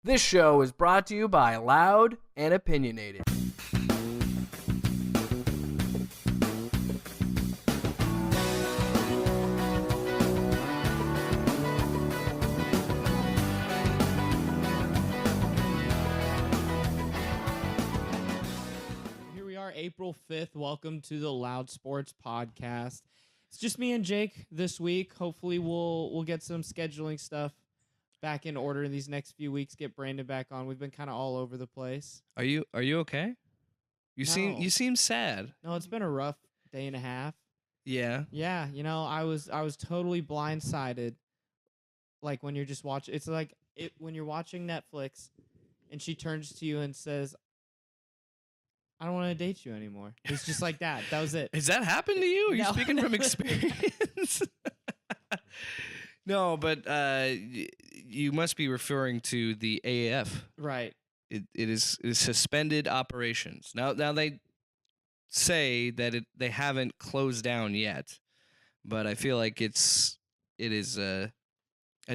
This show is brought to you by Loud and Opinionated. Here we are, April 5th. Welcome to the Loud Sports Podcast. It's just me and Jake this week. Hopefully we'll get some scheduling stuff back in order in these next few weeks, get Brandon back on. We've been kind of all over the place. Are you okay? You seem sad. No, it's been a rough day and a half. Yeah. Yeah, I was totally blindsided. Like when you're just watching, it's like when you're watching Netflix and she turns to you and says, I don't want to date you anymore. It's just like that. That was it. Has that happened to you? Are you No. speaking from experience? No, but you must be referring to the AAF. Right. It is suspended operations. Now they say that they haven't closed down yet, but I feel like it is a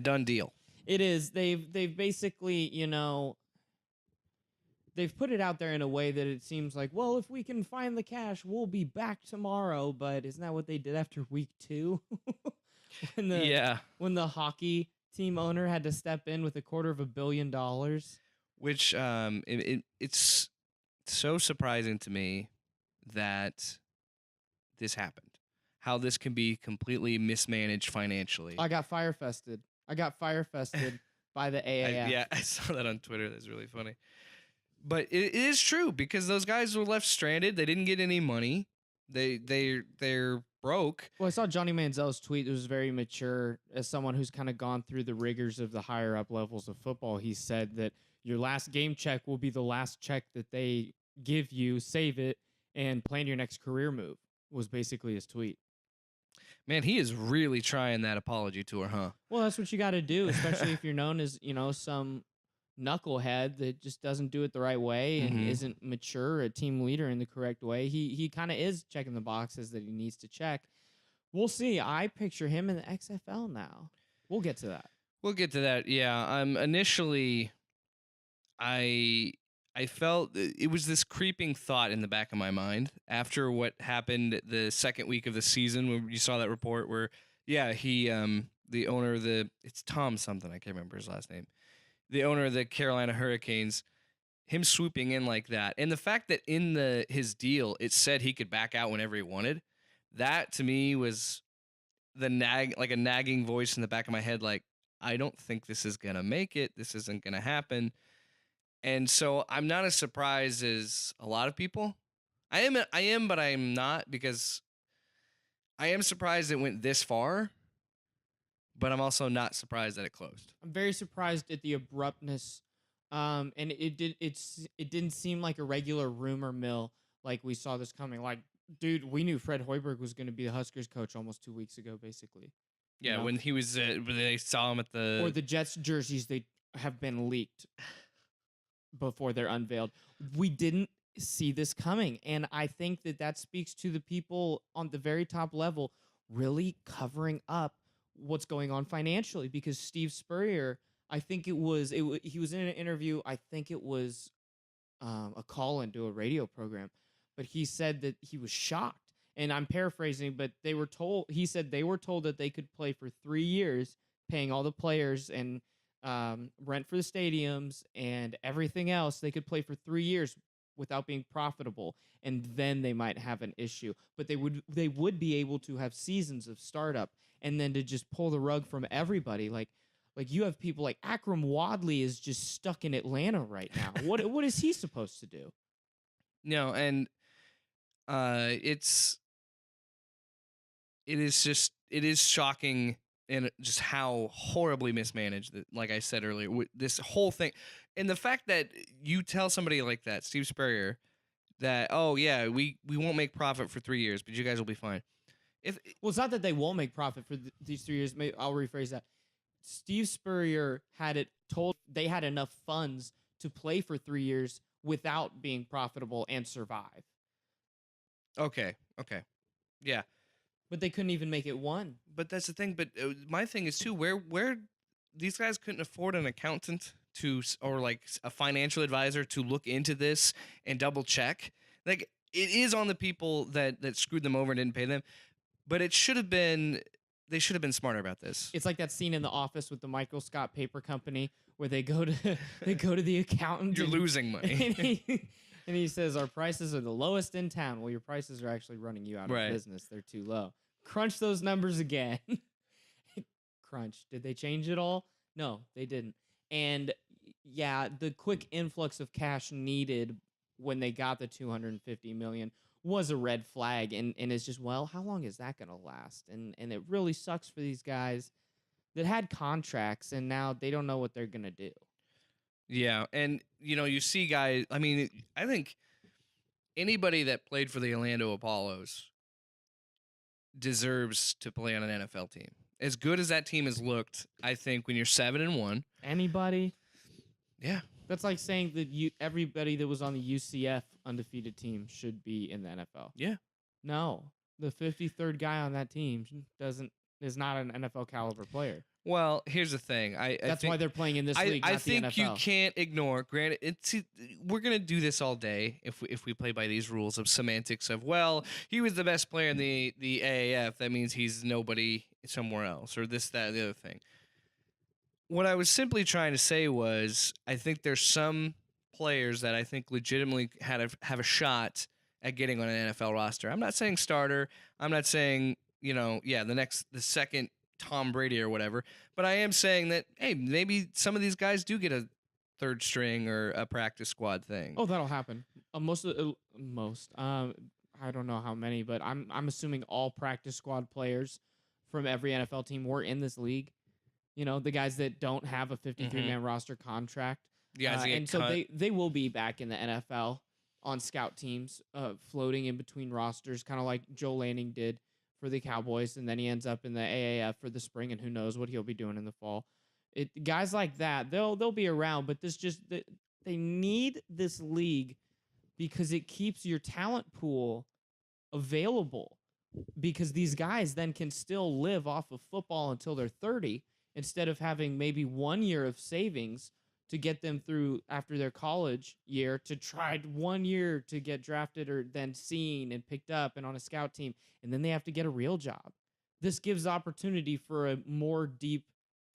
done deal. It is. They've basically, they've put it out there in a way that it seems like, well, if we can find the cash, we'll be back tomorrow. But isn't that what they did after week 2? when the hockey team owner had to step in with $250 million. Which it's so surprising to me that this happened. How this can be completely mismanaged financially. I got fire-fested by the AAF. I saw that on Twitter. That's really funny. But it is true because those guys were left stranded. They didn't get any money. They're broke. Well, I saw Johnny Manziel's tweet. It was very mature. As someone who's kind of gone through the rigors of the higher up levels of football, he said that your last game check will be the last check that they give you. Save it and plan your next career move was basically his tweet. Man, he is really trying that apology tour, huh? Well, that's what you got to do, especially if you're known as, some knucklehead that just doesn't do it the right way and isn't mature, a team leader in the correct way. He kind of is checking the boxes that he needs to check. We'll see. I picture him in the XFL now. We'll get to that. Yeah. Initially, I felt it was this creeping thought in the back of my mind after what happened the second week of the season when you saw that report where, he, the owner of it's Tom something, I can't remember his last name, the owner of the Carolina Hurricanes, him swooping in like that. And the fact that in his deal, it said he could back out whenever he wanted, that to me was a nagging voice in the back of my head. Like, I don't think this is going to make it. This isn't going to happen. And so I'm not as surprised as a lot of people. I am, but I'm not, because I am surprised it went this far, but I'm also not surprised that it closed. I'm very surprised at the abruptness, and it didn't seem like a regular rumor mill like we saw this coming. Like, dude, we knew Fred Hoiberg was going to be the Huskers coach almost 2 weeks ago, basically. Yeah, when he was, when they saw him at or the Jets jerseys, they have been leaked before they're unveiled. We didn't see this coming, and I think that speaks to the people on the very top level really covering up what's going on financially, because Steve Spurrier, I think he was in an interview, I think it was a call into a radio program, but he said that he was shocked, and I'm paraphrasing, but he said they were told that they could play for 3 years, paying all the players and rent for the stadiums and everything else. They could play for 3 years without being profitable, and then they might have an issue. But they would be able to have seasons of startup, and then to just pull the rug from everybody. Like you have people like Akram Wadley is just stuck in Atlanta right now. What is he supposed to do? No, and it is shocking. And just how horribly mismanaged, like I said earlier, this whole thing. And the fact that you tell somebody like that, Steve Spurrier, that, oh, yeah, we won't make profit for 3 years, but you guys will be fine. Well, it's not that they won't make profit for these 3 years. Maybe I'll rephrase that. Steve Spurrier had it told they had enough funds to play for 3 years without being profitable and survive. Okay. Yeah. But they couldn't even make it one. But that's the thing. But my thing is, too, where these guys couldn't afford an accountant or like a financial advisor to look into this and double check. Like it is on the people that screwed them over and didn't pay them, but it should have been they should have been smarter about this. It's like that scene in The Office with the Michael Scott Paper Company where they go to the accountant. You're losing money. And he says, our prices are the lowest in town. Well, your prices are actually running you out of business. They're too low. Crunch those numbers again. Crunch. Did they change it all? No, they didn't. And yeah, the quick influx of cash needed when they got the $250 million was a red flag. And it's just, well, how long is that going to last? And it really sucks for these guys that had contracts and now they don't know what they're going to do. Yeah, and you see guys. I mean, I think anybody that played for the Orlando Apollos deserves to play on an NFL team. As good as that team has looked, I think when you're 7-1, Anybody? yeah, That's like saying that everybody that was on the UCF undefeated team should be in the NFL. yeah. No, the 53rd guy on that team is not an NFL caliber player. Well, here's the thing. That's why they're playing in this league, not I think the NFL. you can't ignore. Granted, we're gonna do this all day if we play by these rules of semantics of, well, he was the best player in the AAF. That means he's nobody somewhere else, or this, that, the other thing. What I was simply trying to say was, I think there's some players that I think legitimately have a shot at getting on an NFL roster. I'm not saying starter. I'm not saying the second Tom Brady or whatever. But I am saying that, hey, maybe some of these guys do get a third string or a practice squad thing. Oh, that'll happen. Most. I don't know how many, but I'm assuming all practice squad players from every NFL team were in this league. The guys that don't have a 53-man roster contract. Yeah, and so they will be back in the NFL on scout teams, floating in between rosters, kind of like Joe Lanning did for the Cowboys, and then he ends up in the AAF for the spring, and who knows what he'll be doing in the fall. Guys like that, they'll be around, but they need this league because it keeps your talent pool available, because these guys then can still live off of football until they're 30 instead of having maybe 1 year of savings to get them through after their college year to try 1 year to get drafted or then seen and picked up and on a scout team. And then they have to get a real job. This gives opportunity for a more deep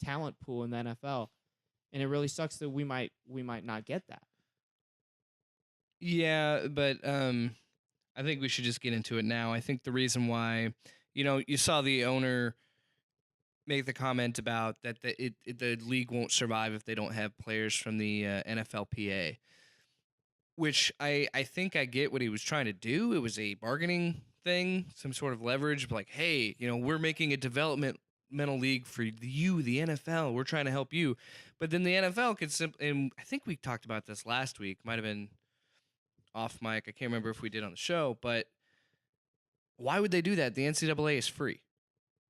talent pool in the NFL. And it really sucks that we might not get that. Yeah, but I think we should just get into it now. I think the reason why, you saw the owner make the comment about that the league won't survive if they don't have players from the NFLPA, which I think I get what he was trying to do. It was a bargaining thing, some sort of leverage, like, hey, we're making a developmental league for you, the NFL. We're trying to help you. But then the NFL could simply, and I think we talked about this last week, might have been off mic. I can't remember if we did on the show, but why would they do that? The NCAA is free.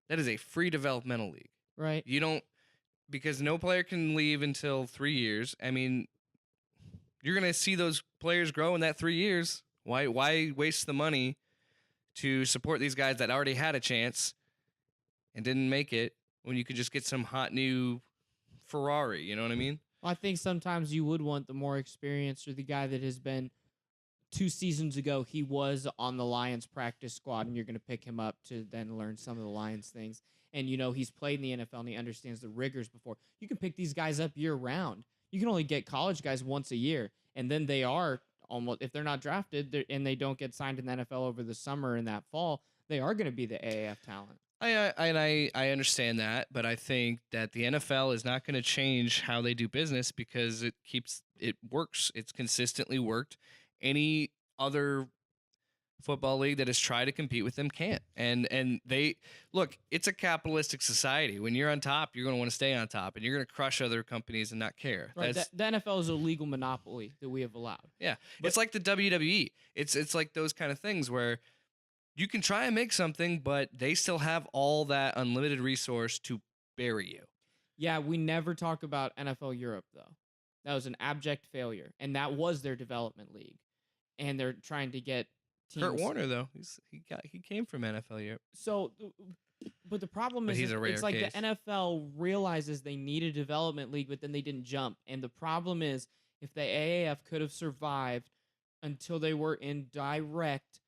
That is a free developmental league. Right. Because no player can leave until 3 years. I mean, you're going to see those players grow in that 3 years. Why waste the money to support these guys that already had a chance and didn't make it when you could just get some hot new Ferrari? You know what I mean? I think sometimes you would want the more experienced, or the guy that has been 2 seasons ago, he was on the Lions practice squad, and you're going to pick him up to then learn some of the Lions things. And, he's played in the NFL, and he understands the rigors before. You can pick these guys up year-round. You can only get college guys once a year, and then they are almost, if they're not drafted and they don't get signed in the NFL over the summer and that fall, they are going to be the AAF talent. I understand that, but I think that the NFL is not going to change how they do business because it works. It's consistently worked. Any other football league that has tried to compete with them can't. And they look, it's a capitalistic society. When you're on top, you're going to want to stay on top, and you're going to crush other companies and not care. Right. The NFL is a legal monopoly that we have allowed. Yeah, it's like the WWE. It's like those kind of things where you can try and make something, but they still have all that unlimited resource to bury you. Yeah, we never talk about NFL Europe, though. That was an abject failure, and that was their development league. And they're trying to get teams. Kurt Warner, though, he came from NFL Europe. So But the problem But is, he's a rare it's like case. the NFL realizes they need a development league, but then they didn't jump. And the problem is, if the AAF could have survived until they were in direct,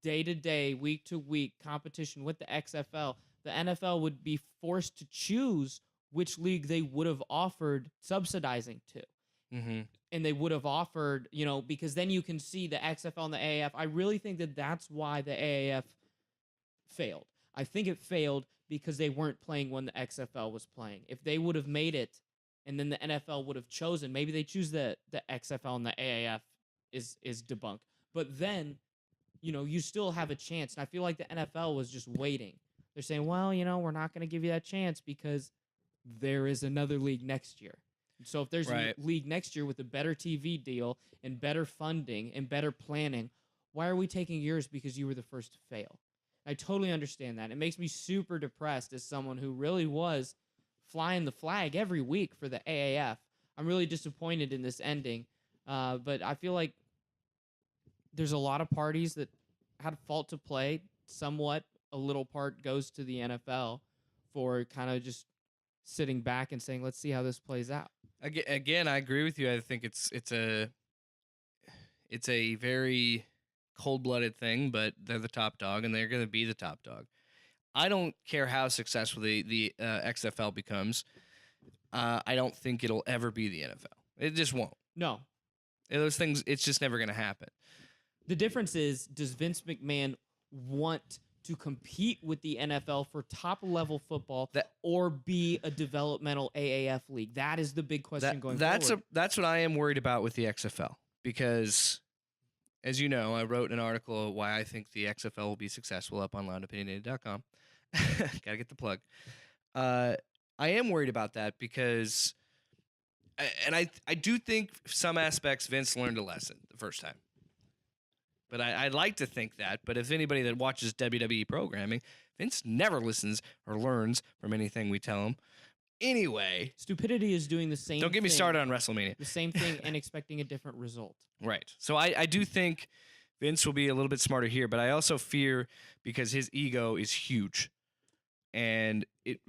day-to-day, week-to-week competition with the XFL, the NFL would be forced to choose which league they would have offered subsidizing to. Mm-hmm. And they would have offered, because then you can see the XFL and the AAF. I really think that that's why the AAF failed. I think it failed because they weren't playing when the XFL was playing. If they would have made it and then the NFL would have chosen, maybe they choose the XFL and the AAF is debunked. But then, you still have a chance. And I feel like the NFL was just waiting. They're saying, well, we're not going to give you that chance because there is another league next year. So if there's a league next year with a better TV deal and better funding and better planning, why are we taking yours because you were the first to fail? I totally understand that. It makes me super depressed as someone who really was flying the flag every week for the AAF. I'm really disappointed in this ending, but I feel like there's a lot of parties that had fault to play. Somewhat, a little part goes to the NFL for kind of just sitting back and saying, let's see how this plays out. Again, I agree with you. I think it's a very cold-blooded thing, but they're the top dog, and they're going to be the top dog. I don't care how successful the XFL becomes. I don't think it'll ever be the NFL. It just won't. No. Those things, it's just never going to happen. The difference is, does Vince McMahon want to compete with the NFL for top-level football or be a developmental AAF league? That is the big question going forward. That's what I am worried about with the XFL, because, as you know, I wrote an article of why I think the XFL will be successful up on loudopinionated.com. Gotta get the plug. I am worried about that because, and I do think some aspects Vince learned a lesson the first time. But I'd like to think that. But if anybody that watches WWE programming, Vince never listens or learns from anything we tell him. Anyway. Stupidity is doing the same thing. Don't get me started on WrestleMania. The same thing and expecting a different result. Right. So I do think Vince will be a little bit smarter here, but I also fear because his ego is huge. And it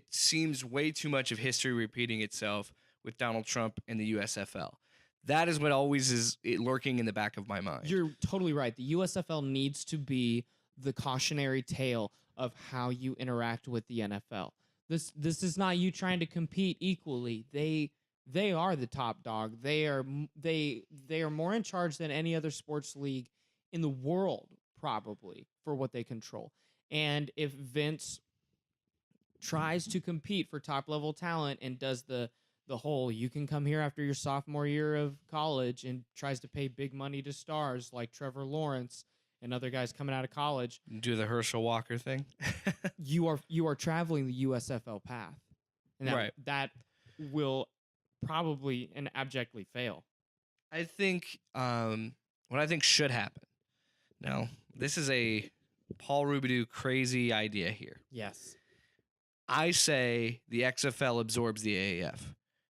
seems way too much of history repeating itself with Donald Trump and the USFL. That is what always is lurking in the back of my mind. You're totally right. The USFL needs to be the cautionary tale of how you interact with the NFL. This is not you trying to compete equally. They are the top dog. They are more in charge than any other sports league in the world, probably, for what they control. And if Vince tries to compete for top level talent and does the whole, you can come here after your sophomore year of college, and tries to pay big money to stars like Trevor Lawrence and other guys coming out of college. Do the Herschel Walker thing. you are traveling the USFL path. And that will probably and abjectly fail. I think what I think should happen. Now, this is a Paul Rubidoux crazy idea here. Yes. I say the XFL absorbs the AAF.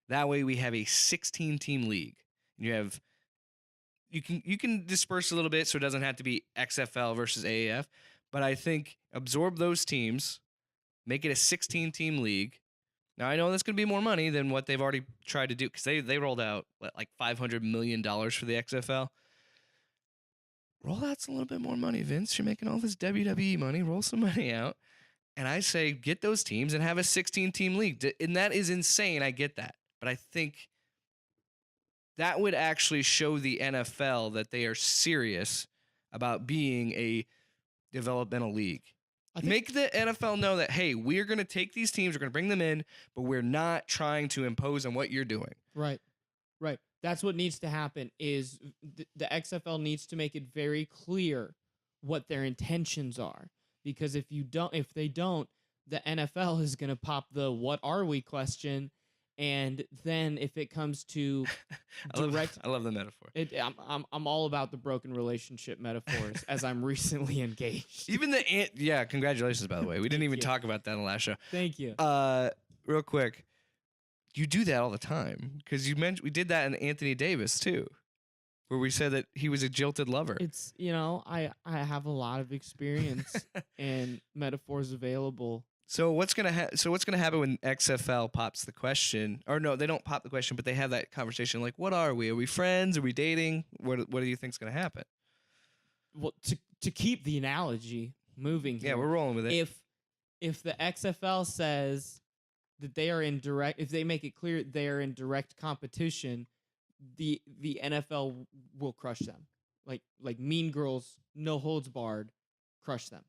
That way we have a 16-team league. You can disperse a little bit so it doesn't have to be XFL versus AAF, but I think absorb those teams, make it a 16-team league. Now, I know that's going to be more money than what they've already tried to do, because they rolled out like $500 million for the XFL. Roll out a little bit more money, Vince. You're making all this WWE money. Roll some money out. And I say get those teams and have a 16-team league. And that is insane. I get that. But I think that would actually show the NFL that they are serious about being a developmental league. Make the NFL know that, hey, we're going to take these teams, we're going to bring them in, but we're not trying to impose on what you're doing. Right. That's what needs to happen. Is the XFL needs to make it very clear what their intentions are. Because if they don't, the NFL is going to pop the "what are we" question. And then if it comes to direct, I love the metaphor. I'm all about the broken relationship metaphors as I'm recently engaged. Even congratulations, by the way. We didn't even talk about that in the last show. Thank you. Real quick, you do that all the time, because you mentioned we did that in Anthony Davis too, where we said that he was a jilted lover. It's, I have a lot of experience and metaphors available. So what's gonna happen when XFL pops the question? Or no, they don't pop the question, but they have that conversation. Like, what are we? Are we friends? Are we dating? What do you think's gonna happen? Well, to keep the analogy moving here, Yeah, we're rolling with it. If the XFL says that they are if they make it clear they are in direct competition, the NFL will crush them. Like Mean Girls, no holds barred, crush them.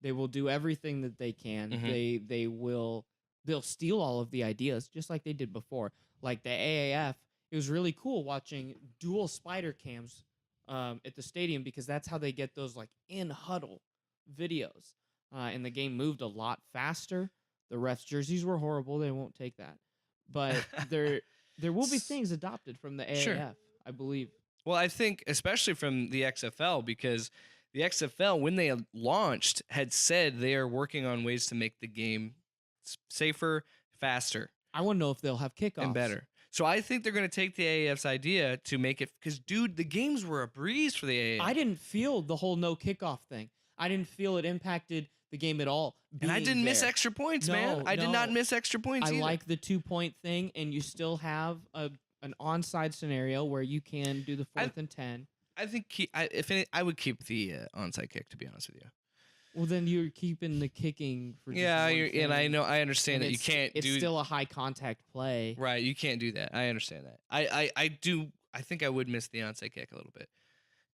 They will do everything that they can. Mhm. They'll steal all of the ideas just like they did before. Like the AAF, it was really cool watching dual spider cams at the stadium because that's how they get those like in huddle videos. And the game moved a lot faster. The refs' jerseys were horrible. They won't take that. But there will be things adopted from the AAF, Sure. I believe. Well, I think especially from the XFL, because the XFL, when they launched, had said they are working on ways to make the game safer, faster, I want to know if they'll have kickoffs. and better. So I think they're going to take the AAF's idea to make it, because, dude, the games were a breeze for the AAF. I didn't feel the whole no kickoff thing. I didn't feel it impacted the game at all. And I didn't miss extra points, man. I did not miss extra points I either. like the 2-point thing, and you still have an onside scenario where you can do the 4th and 10. I think I would keep the onside kick, to be honest with you. Well, then you're keeping the kicking for just Yeah, one and I thing. know, I understand And that you can't it's do. still a high contact play. Right, you can't do that. I understand that. I do. I think I would miss the onside kick a little bit.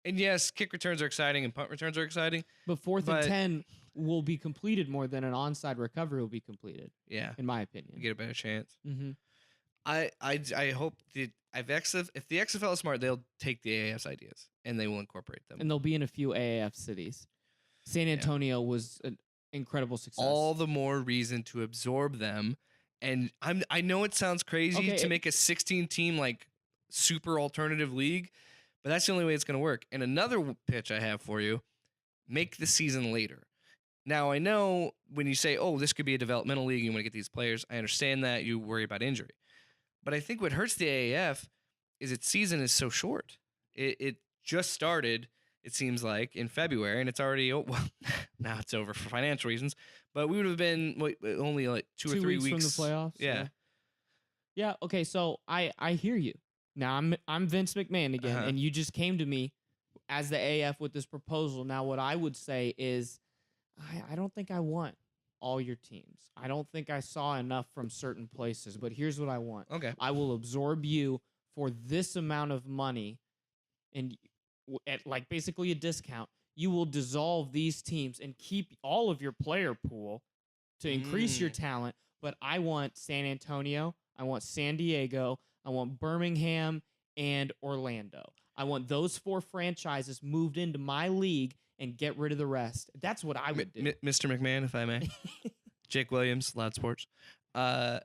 And yes, kick returns are exciting and punt returns are exciting. But 4th and 10 will be completed more than an onside recovery will be completed. Yeah, in my opinion. you get a better chance. Mm-hmm. I hope if the XFL is smart, they'll take the AAF's ideas and they will incorporate them. And they'll be in a few AAF cities. San Antonio was an incredible success. All the more reason to absorb them. And I know it sounds crazy to make a 16-team like super alternative league, but that's the only way it's going to work. And another pitch I have for you: make the season later. Now, I know when you say, "Oh, this could be a developmental league, you want to get these players," I understand that you worry about injury. But I think what hurts the AAF is its season is so short. It just started, it seems like, in February, and it's already now it's over for financial reasons. But we would have been only like two or 3 weeks from the playoffs. Yeah. Yeah. Okay. So I hear you. Now I'm Vince McMahon again, and you just came to me as the AF with this proposal. Now what I would say is, I don't think I want all your teams. I don't think I saw enough from certain places. But here's what I want. Okay. I will absorb you for this amount of money, and at like basically a discount. You will dissolve these teams and keep all of your player pool to increase your talent. But I want San Antonio, I want San Diego, I want Birmingham, and Orlando. I want those 4 franchises moved into my league and get rid of the rest. That's what I would do. Mr. McMahon, if I may. Jake Williams, Loud Sports. I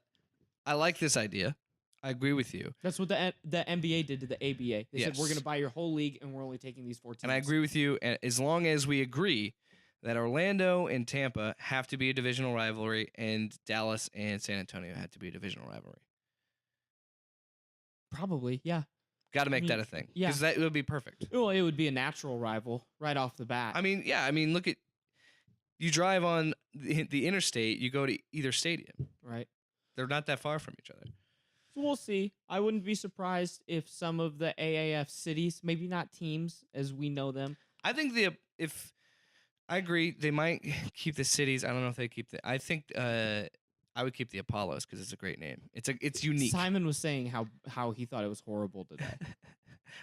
like this idea. I agree with you. That's what the NBA did to the ABA. They said, we're going to buy your whole league, and we're only taking these 4 teams. And I agree with you, and as long as we agree that Orlando and Tampa have to be a divisional rivalry, and Dallas and San Antonio have to be a divisional rivalry. Probably, yeah. Got to make that a thing. Yeah. Because that would be perfect. Well, it would be a natural rival right off the bat. I mean, yeah. I mean, look at, you drive on the interstate, you go to either stadium. Right. They're not that far from each other. So we'll see. I wouldn't be surprised if some of the AAF cities, maybe not teams as we know them. I think I agree, they might keep the cities. I don't know if they keep I think I would keep the Apollos because it's a great name. It's unique. Simon was saying how he thought it was horrible today.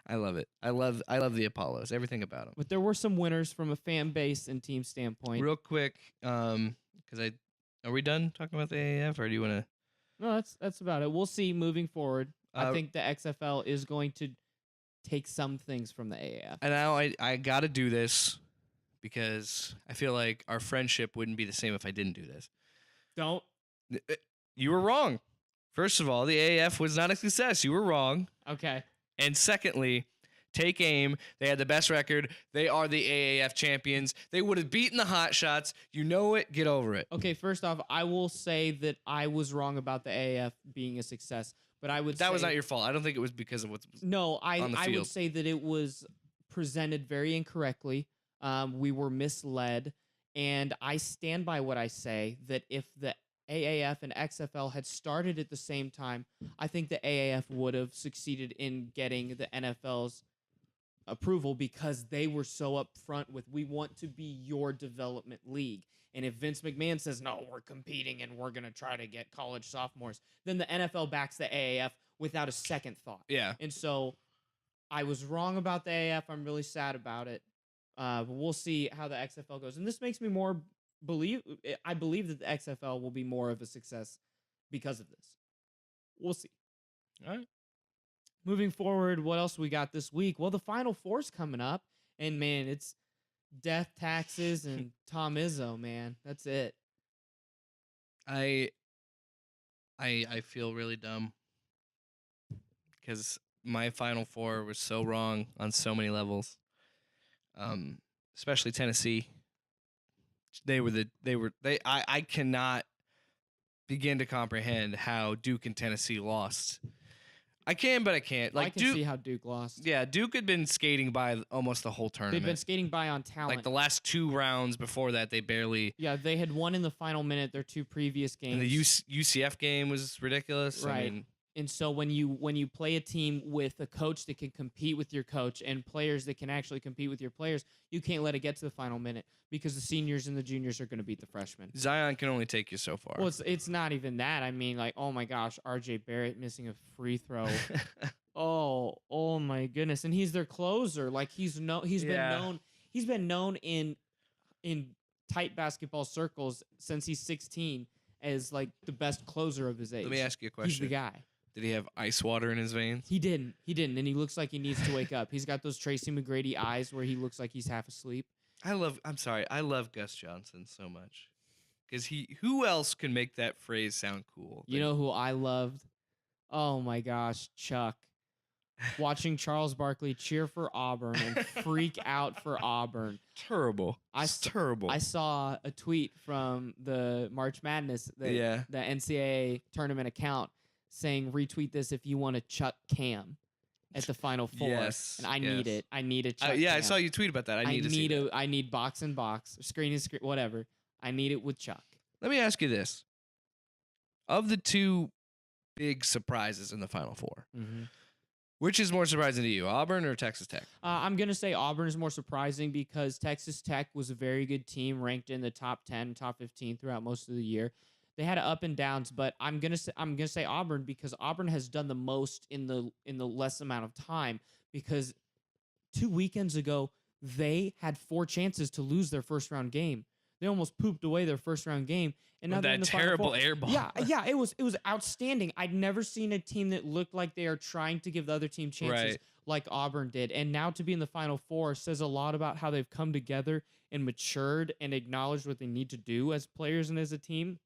I love it. I love the Apollos. Everything about them. But there were some winners from a fan base and team standpoint. Real quick, because are we done talking about the AAF, or do you want to? No, that's about it. We'll see moving forward. I think the XFL is going to take some things from the AAF. And now I got to do this because I feel like our friendship wouldn't be the same if I didn't do this. Don't. You were wrong. First of all, the AAF was not a success. You were wrong. Okay. And secondly, take aim. They had the best record. They are the AAF champions. They would have beaten the Hot Shots. You know it. Get over it. Okay, first off, I will say that I was wrong about the AAF being a success, But I would That say, was not your fault. I don't think it was because of what's no, on the I field. would say that it was presented very incorrectly. We were misled, and I stand by what I say that if the AAF and XFL had started at the same time, I think the AAF would have succeeded in getting the NFL's approval because they were so upfront with, we want to be your development league. And if Vince McMahon says, no, we're competing and we're going to try to get college sophomores, then the NFL backs the AAF without a second thought. Yeah. And so I was wrong about the AAF. I'm really sad about it. But we'll see how the XFL goes. And this makes me more I believe that the XFL will be more of a success because of this. We'll see. All right. Moving forward, what else we got this week? Well, the Final Four's coming up, and man, it's death, taxes, and Tom Izzo, man. That's it. I feel really dumb because my Final Four was so wrong on so many levels. Especially Tennessee. I cannot begin to comprehend how Duke and Tennessee lost. I can, but I can't. Like I can see how Duke lost. Yeah, Duke had been skating by almost the whole tournament. They'd been skating by on talent. Like the last 2 rounds before that, they barely. Yeah, they had won in the final minute their 2 previous games. And the UCF game was ridiculous. Right. I mean, and so when you play a team with a coach that can compete with your coach and players that can actually compete with your players, you can't let it get to the final minute because the seniors and the juniors are going to beat the freshmen. Zion can only take you so far. Well, it's not even that. I mean, like, oh my gosh, RJ Barrett missing a free throw. Oh my goodness. And he's their closer. Like he's been known in tight basketball circles since he's 16 as like the best closer of his age. Let me ask you a question. He's the guy. Did he have ice water in his veins? He didn't, and he looks like he needs to wake up. He's got those Tracy McGrady eyes where he looks like he's half asleep. I love Gus Johnson so much. Because who else can make that phrase sound cool? You know who I loved? Oh my gosh, Chuck. Watching Charles Barkley cheer for Auburn and freak out for Auburn. Terrible. Terrible. I saw a tweet from the March Madness, the NCAA tournament account, saying retweet this if you want to Chuck Cam at the Final Four. Yes, and I need it. I need a Chuck Cam. I saw you tweet about that. I need box and box, screen and screen, whatever. I need it with Chuck. Let me ask you this: of the 2 big surprises in the Final Four, which is more surprising to you, Auburn or Texas Tech? I'm going to say Auburn is more surprising because Texas Tech was a very good team, ranked in the top 10, top 15 throughout most of the year. They had up and downs, but I'm gonna say Auburn because Auburn has done the most in the less amount of time. Because 2 weekends ago they had 4 chances to lose their first round game. They almost pooped away their first round game, and now they're in the terrible Final Four. air ball. Yeah, it was outstanding. I'd never seen a team that looked like they are trying to give the other team chances like Auburn did. And now to be in the Final Four says a lot about how they've come together and matured and acknowledged what they need to do as players and as a team.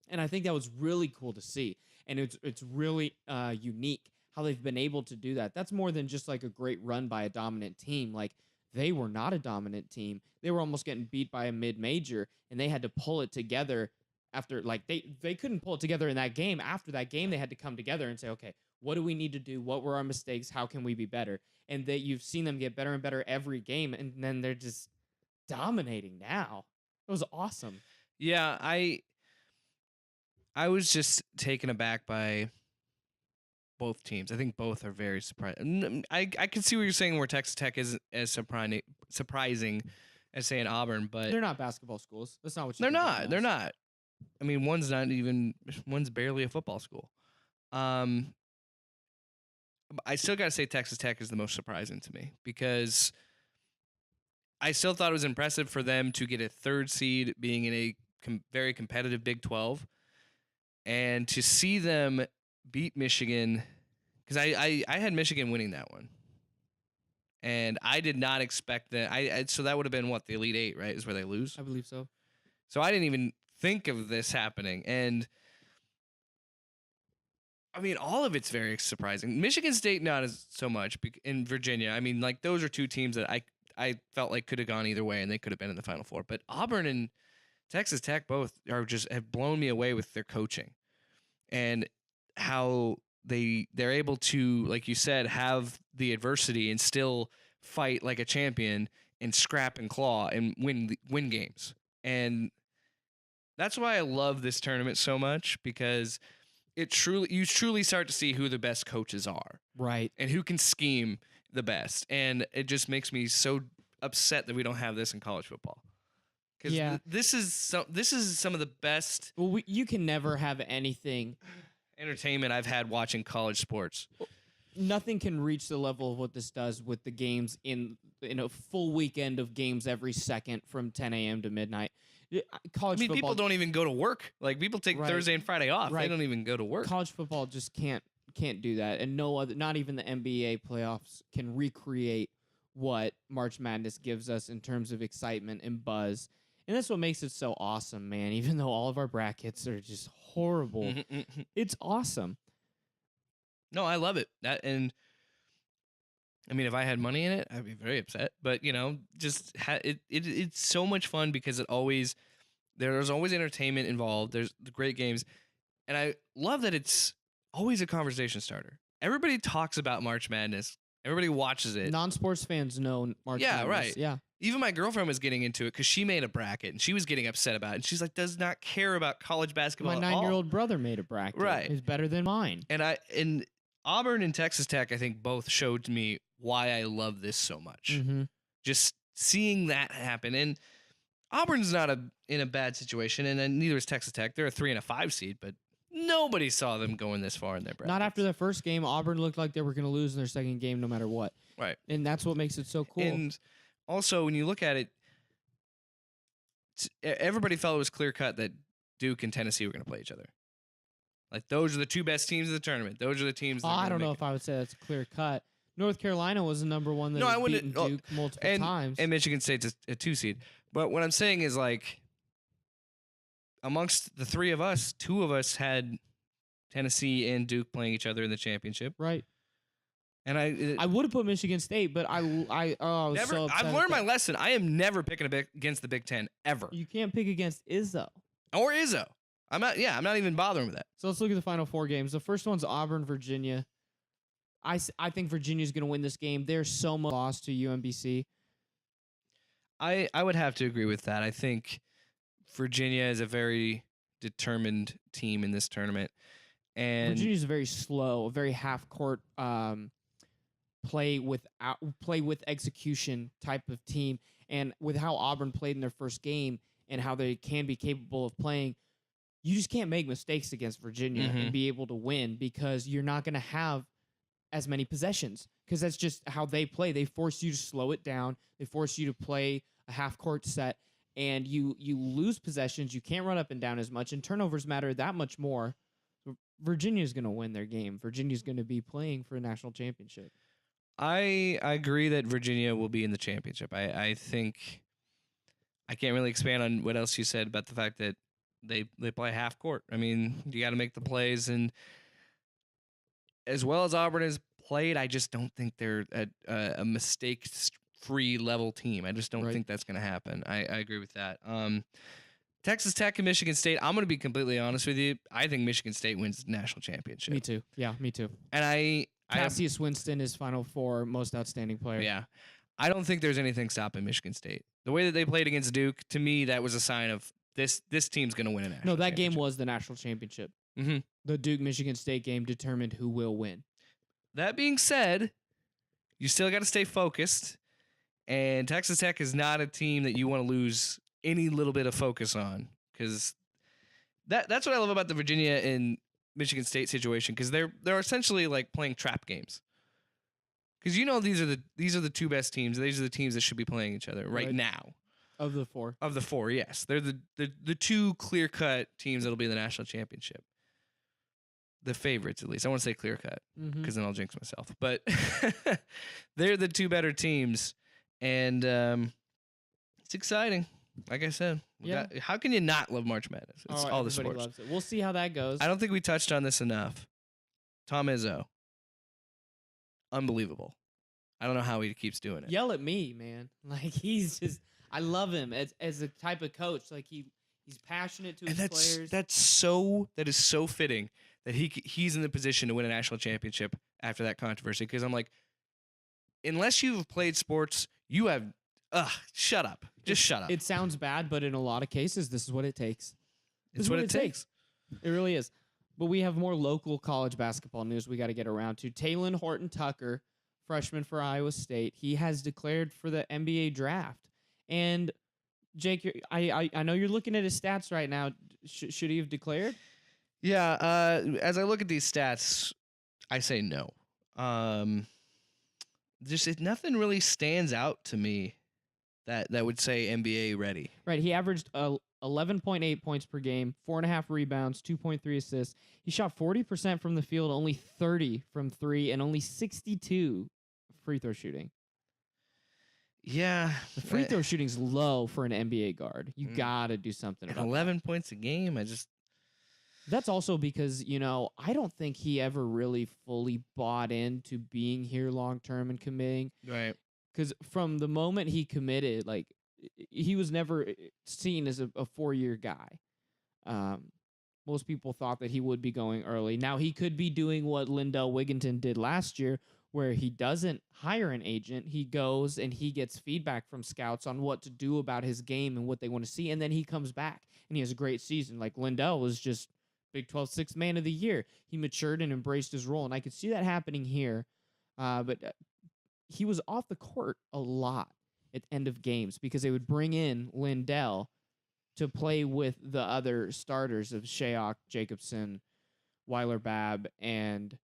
And I think that was really cool to see. And it's really unique how they've been able to do that. That's more than just like a great run by a dominant team. Like they were not a dominant team. They were almost getting beat by a mid-major, and they had to pull it together after, like, they couldn't pull it together in that game. After that game, they had to come together and say, okay, what do we need to do? What were our mistakes? How can we be better? And that you've seen them get better and better every game, and then they're just dominating now. It was awesome. Yeah, I was just taken aback by both teams. I think both are very surprising. I can see what you're saying where Texas Tech isn't as surprising as saying Auburn, but they're not basketball schools. That's not what you They're not. They're not. I mean, one's barely a football school. I still got to say Texas Tech is the most surprising to me because I still thought it was impressive for them to get a 3rd seed being in a very competitive Big 12. And to see them beat Michigan, because I had Michigan winning that one, and I did not expect that. So that would have been what, the Elite 8, right? Is where they lose. I believe so. So I didn't even think of this happening, and I mean, all of it's very surprising. Michigan State not as so much in Virginia. I mean, like those are 2 teams that I felt like could have gone either way, and they could have been in the Final Four. But Auburn and Texas Tech both have blown me away with their coaching and how they're able to, like you said, have the adversity and still fight like a champion and scrap and claw and win games. And that's why I love this tournament so much, because you truly start to see who the best coaches are, Right. and who can scheme the best. And it just makes me so upset that we don't have this in college football. Because Yeah. this is some of the best Well, you can never have anything. entertainment I've had watching college sports. Nothing can reach the level of what this does with the games in a full weekend of games every second from 10 a.m. to midnight. College football, people don't even go to work. Like, people take Right. Thursday and Friday off. Right. They don't even go to work. college football just can't do that, and no other, not even the NBA playoffs can recreate what March Madness gives us in terms of excitement and buzz. And that's what makes it so awesome, man. Even though all of our brackets are just horrible, it's awesome. No, I love it. And I mean, if I had money in it, I'd be very upset. But just it's so much fun, because there's always entertainment involved. There's the great games, and I love that it's always a conversation starter. Everybody talks about March Madness. Everybody watches it. Non-sports fans know March Yeah, Madness. right. Yeah. Even my girlfriend was getting into it because she made a bracket and she was getting upset about it. And she's like, does not care about college basketball My at all. 9-year-old brother made a bracket. Right. It's better than mine. And Auburn and Texas Tech, I think, both showed me why I love this so much. Mm-hmm. Just seeing that happen. And Auburn's not in a bad situation, and then neither is Texas Tech. They're a 3 and a 5 seed, but nobody saw them going this far in their bracket. Not after the first game. Auburn looked like they were going to lose in their second game no matter what. Right. And that's what makes it so cool. And also, when you look at it, everybody felt it was clear cut that Duke and Tennessee were going to play each other. Like, those are the two best teams of the tournament. Those are the teams. I don't know if I would say that's a clear cut. North Carolina was the number one that No, I has wouldn't- beaten Duke multiple times. And Michigan State's a 2 seed. But what I'm saying is, like, amongst the three of us, 2 of us had Tennessee and Duke playing each other in the championship. Right. And I would have put Michigan State, but I was never. so upset I've at learned my that. lesson. I am never picking against the Big Ten ever, You can't pick against Izzo. or Izzo. I'm not even bothering with that. So let's look at the final 4 games. The first one's Auburn, Virginia. I think Virginia's going to win this game. They're so much lost to UMBC. I would have to agree with that. I think Virginia is a very determined team in this tournament, and Virginia's very slow, a very half-court play with execution type of team. And with how Auburn played in their first game and how they can be capable of playing, you just can't make mistakes against Virginia and be able to win, because you're not going to have as many possessions, because that's just how they play. They force you to slow it down. They force you to play a half-court set, and you lose possessions. You can't run up and down as much, and turnovers matter that much more. So Virginia's going to win their game. Virginia's going to be playing for a national championship. I agree that Virginia will be in the championship. I think I can't really expand on what else you said about the fact that they play half court. I mean, you got to make the plays, and as well as Auburn has played, I just don't think they're a mistake-free level team. I just don't think that's going to happen. I agree with that. Texas Tech and Michigan State, I'm going to be completely honest with you. I think Michigan State wins the national championship. Me too. Yeah, me too. And Cassius Winston is Final Four most outstanding player. Yeah. I don't think there's anything stopping Michigan State. The way that they played against Duke, to me, that was a sign of this team's going to win a national No, that game championship. was the national championship. Mm-hmm. The Duke-Michigan State game determined who will win. That being said, you still got to stay focused, and Texas Tech is not a team that you want to lose any little bit of focus on, because that's what I love about the Virginia and Michigan State situation, because they're essentially like playing trap games. Because these are the 2 best teams. These are the teams that should be playing each other right now. Of the 4. Of the 4, yes. They're the 2 clear-cut teams that'll be in the national championship. The favorites, at least. I want to say clear-cut, because then I'll jinx myself. But they're the 2 better teams, and it's exciting. Like I said, how can you not love March Madness? It's all the everybody sports. loves it. We'll see how that goes. I don't think we touched on this enough. Tom Izzo. Unbelievable. I don't know how he keeps doing it. Yell at me, man. Like, he's just, I love him as a type of coach. Like, he's passionate to his players. That is so fitting that he's in the position to win a national championship after that controversy. Because I'm like, unless you've played sports, you have. Shut up. Just shut up. It sounds bad, but in a lot of cases, this is what it takes. It's what it takes. It really is. But we have more local college basketball news we got to get around to. Taylon Horton-Tucker, freshman for Iowa State, he has declared for the NBA draft. And Jake, I know you're looking at his stats right now. Should he have declared? Yeah. As I look at these stats, I say no. Nothing really stands out to me that would say NBA ready. Right. He averaged 11.8 points per game, 4.5 rebounds, 2.3 assists. He shot 40% from the field, only 30 from three, and only 62 free throw shooting. Yeah. The free throw shooting's low for an NBA guard. You gotta do something about 11 that. points a game. That's also because, I don't think he ever really fully bought into being here long term and committing. Right. Because from the moment he committed, he was never seen as a 4-year guy. Most people thought that he would be going early. Now, he could be doing what Lindell Wigginton did last year, where he doesn't hire an agent. He goes and he gets feedback from scouts on what to do about his game and what they want to see, and then he comes back, and he has a great season. Like, Lindell was just Big 12 Sixth Man of the Year. He matured and embraced his role, and I could see that happening here. But he was off the court a lot at the end of games because they would bring in Lindell to play with the other starters of Shayok, Jacobson, Weiler-Babb, and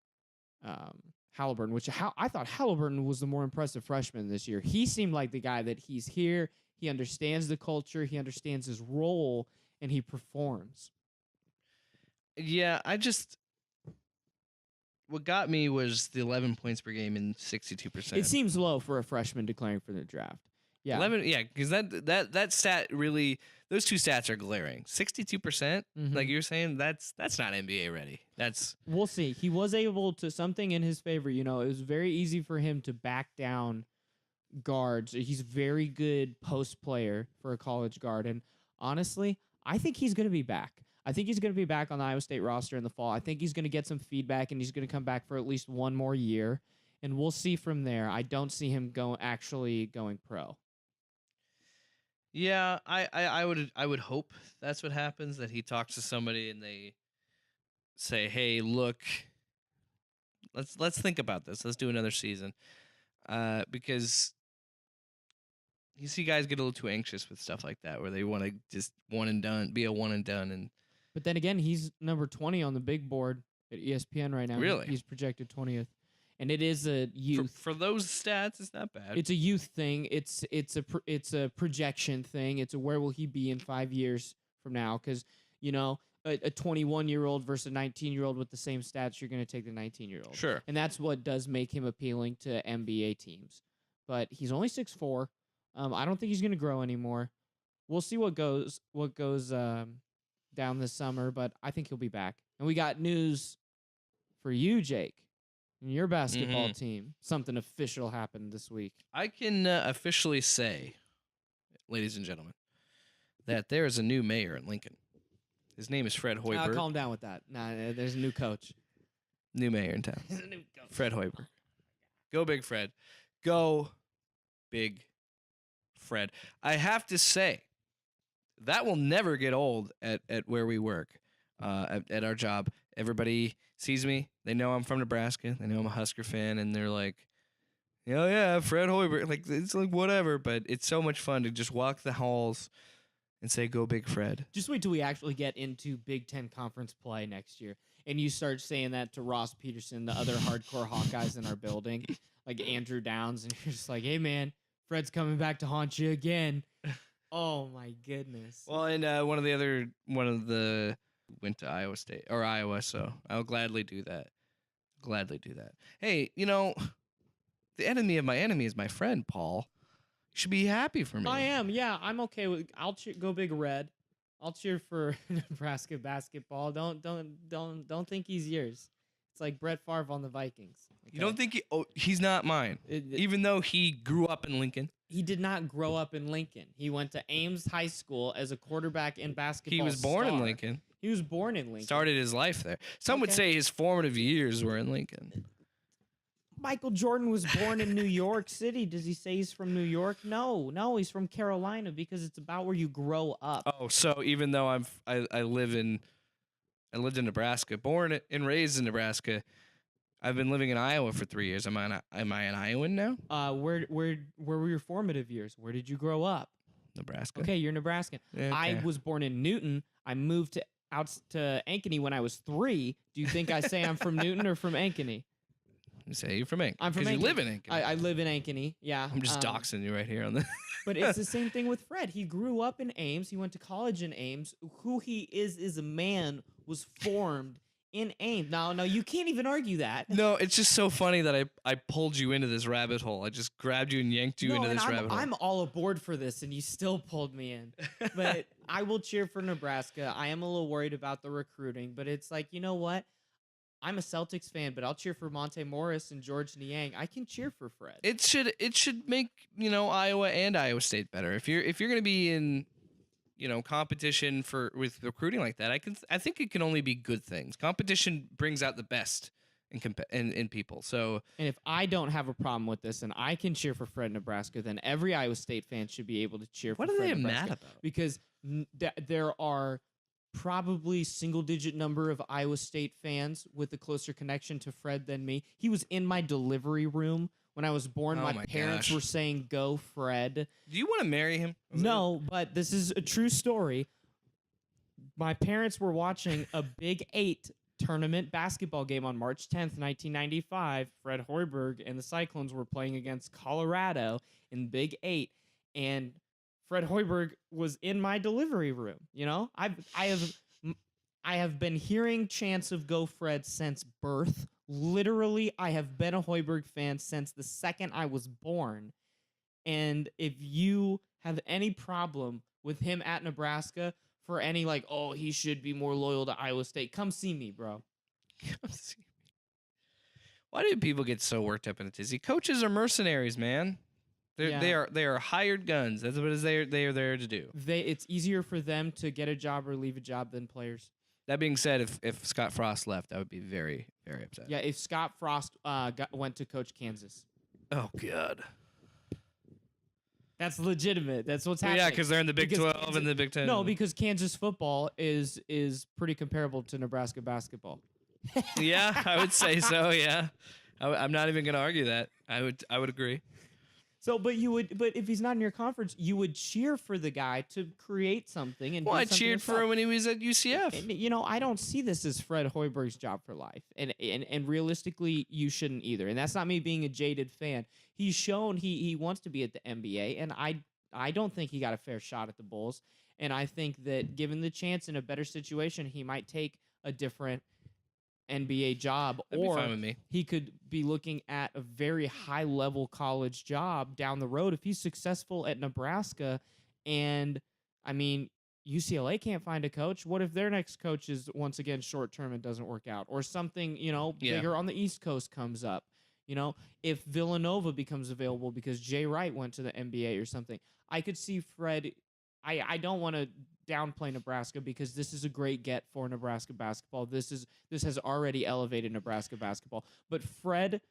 Halliburton, which I thought Halliburton was the more impressive freshman this year. He seemed like the guy that he's here, he understands the culture, he understands his role, and he performs. Yeah, what got me was the 11 points per game and 62%. It seems low for a freshman declaring for the draft. Yeah. 11, yeah, because that stat really, those two stats are glaring. 62%, like you were saying, that's not NBA ready. We'll see. He was able to, something in his favor, it was very easy for him to back down guards. He's a very good post player for a college guard, and honestly, I think he's going to be back. I think he's going to be back on the Iowa State roster in the fall. I think he's going to get some feedback, and he's going to come back for at least one more year, and we'll see from there. I don't see him actually going pro. Yeah, I would hope that's what happens, that he talks to somebody and they say, "Hey, look, let's think about this. Let's do another season," because you see guys get a little too anxious with stuff like that, where they want to just be a one and done. But then again, he's number 20 on the big board at ESPN right now. Really? He's projected 20th. And it is a youth. For those stats, it's not bad. It's a youth thing. It's a projection thing. It's a where will he be in 5 years from now? Because, a 21-year-old versus a 19-year-old with the same stats, you're going to take the 19-year-old. Sure. And that's what does make him appealing to NBA teams. But he's only 6'4". I don't think he's going to grow anymore. We'll see what goes down this summer, but I think he'll be back. And we got news for you, Jake, and your basketball team. Something official happened this week. I can officially say, ladies and gentlemen, that there is a new mayor in Lincoln. His name is Fred Hoiberg. Calm down with that. Nah, there's a new coach. New mayor in town. There's a new coach. Fred Hoiberg. Go Big Fred. Go Big Fred. I have to say, that will never get old at where we work, at our job. Everybody sees me. They know I'm from Nebraska. They know I'm a Husker fan, and they're like, "Oh yeah, Fred Hoiberg." Like, it's like whatever, but it's so much fun to just walk the halls and say, "Go Big Fred." Just wait till we actually get into Big Ten conference play next year, and you start saying that to Ross Peterson, the other hardcore Hawkeyes in our building, like Andrew Downs, and you're just like, "Hey man, Fred's coming back to haunt you again." Oh my goodness. Well, and one of the went to Iowa State or Iowa, so I'll gladly do that. Hey, the enemy of my enemy is my friend, Paul. You should be happy for me. I am. Yeah, I'm okay with. I'll go Big Red. I'll cheer for Nebraska basketball. Don't think he's yours. It's like Brett Favre on the Vikings. Okay? You don't think he's not mine, even though he grew up in Lincoln. He did not grow up in Lincoln. He went to Ames High School as a quarterback in basketball. He was born in Lincoln. He was born in Lincoln. Started his life there. Some would Okay. say his formative years were in Lincoln. Michael Jordan was born in New York City. Does he say he's from New York? No, he's from Carolina because it's about where you grow up. Oh, so even though I lived in Nebraska, born and raised in Nebraska, I've been living in Iowa for 3 years. Am I an Iowan now? Where were your formative years? Where did you grow up? Nebraska. Okay, you're Nebraskan. Yeah, I okay. was born in Newton. I moved out to Ankeny when I was 3. Do you think I say I'm from Newton or from Ankeny? You say you're from Ankeny. I'm from Because Ankeny. you live in Ankeny. I live in Ankeny. Yeah. I'm just doxing you right here on the. But it's the same thing with Fred. He grew up in Ames. He went to college in Ames. Who he is a man was formed in Ames. No, you can't even argue that. No, it's just so funny that I pulled you into this rabbit hole. I just grabbed you and yanked you into this rabbit hole. I'm all aboard for this, and you still pulled me in. But I will cheer for Nebraska. I am a little worried about the recruiting, but it's like, you know what? I'm a Celtics fan, but I'll cheer for Monte Morris and George Niang. I can cheer for Fred. It should make Iowa and Iowa State better. If you're going to be in competition with recruiting like that, I think it can only be good things. Competition brings out the best in people. So, and if I don't have a problem with this and I can cheer for Fred Nebraska, then every Iowa State fan should be able to cheer for Fred Nebraska. What are they mad about? Because there are probably single-digit number of Iowa State fans with a closer connection to Fred than me. He was in my delivery room when I was born. My parents were saying, "Go, Fred." Do you want to marry him? No, but this is a true story. My parents were watching a Big 8 tournament basketball game on March 10th, 1995. Fred Hoiberg and the Cyclones were playing against Colorado in Big 8, and Fred Hoiberg was in my delivery room. I have been hearing chants of "Go Fred" since birth. Literally, I have been a Hoiberg fan since the second I was born. And if you have any problem with him at Nebraska for any he should be more loyal to Iowa State, come see me, bro. Come see me. Why do people get so worked up in a tizzy? Coaches are mercenaries, man. They are hired guns. That's what they are there to do. It's easier for them to get a job or leave a job than players. That being said, if Scott Frost left, I would be very, very upset. Yeah, if Scott Frost went to coach Kansas. Oh God. That's legitimate. That's what's happening. Yeah, because they're in the Big 12 and the Big 10. No, because Kansas football is pretty comparable to Nebraska basketball. Yeah, I would say so. Yeah, I'm not even going to argue that. I would agree. So, but if he's not in your conference, you would cheer for the guy to create something. And I cheered for him when he was at UCF. And, I don't see this as Fred Hoiberg's job for life, and realistically, you shouldn't either. And that's not me being a jaded fan. He's shown he wants to be at the NBA, and I don't think he got a fair shot at the Bulls. And I think that given the chance in a better situation, he might take a different NBA job, That'd or be fine with me. he could be looking at a very high-level college job down the road if he's successful at Nebraska. And, I mean, UCLA can't find a coach. What if their next coach is, once again, short-term and doesn't work out? Or something, bigger on the East Coast comes up. If Villanova becomes available because Jay Wright went to the NBA or something, I could see Fred. I don't want to downplay Nebraska because this is a great get for Nebraska basketball. This has already elevated Nebraska basketball. But Fred,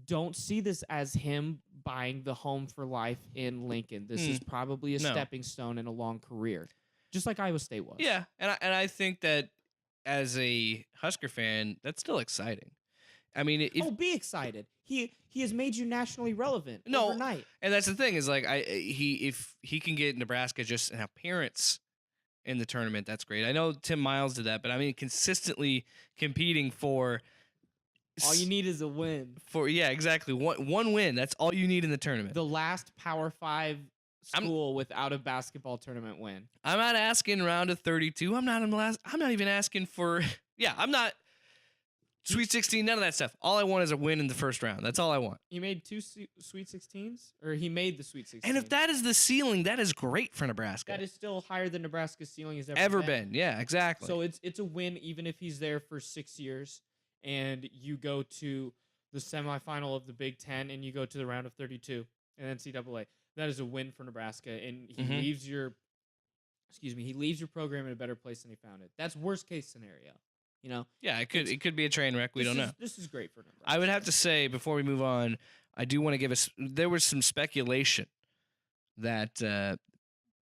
don't see this as him buying the home for life in Lincoln. This is probably a stepping stone in a long career, just like Iowa State was. Yeah, and I think that as a Husker fan, that's still exciting. I mean, be excited. He has made you nationally relevant overnight. And that's the thing is if he can get Nebraska just an appearance in the tournament, that's great. I know Tim Miles did that, but I mean consistently competing for. All you need is a win. Exactly. One win. That's all you need in the tournament. The last Power 5 school without a basketball tournament win. I'm not asking round of 32. I'm not even asking for. Yeah, I'm not. Sweet 16, none of that stuff. All I want is a win in the first round. That's all I want. He made 2 Sweet 16s? Or he made the Sweet 16. And if that is the ceiling, that is great for Nebraska. That is still higher than Nebraska's ceiling has ever been. Yeah, exactly. So it's a win even if he's there for 6 years and you go to the semifinal of the Big 10 and you go to the round of 32 and NCAA. That is a win for Nebraska. And he leaves your he leaves your program in a better place than he found it. That's worst case scenario. You know, Yeah, it could be a train wreck. We don't know. This is great for Nebraska. I would have to say before we move on, I do want to give us. There was some speculation that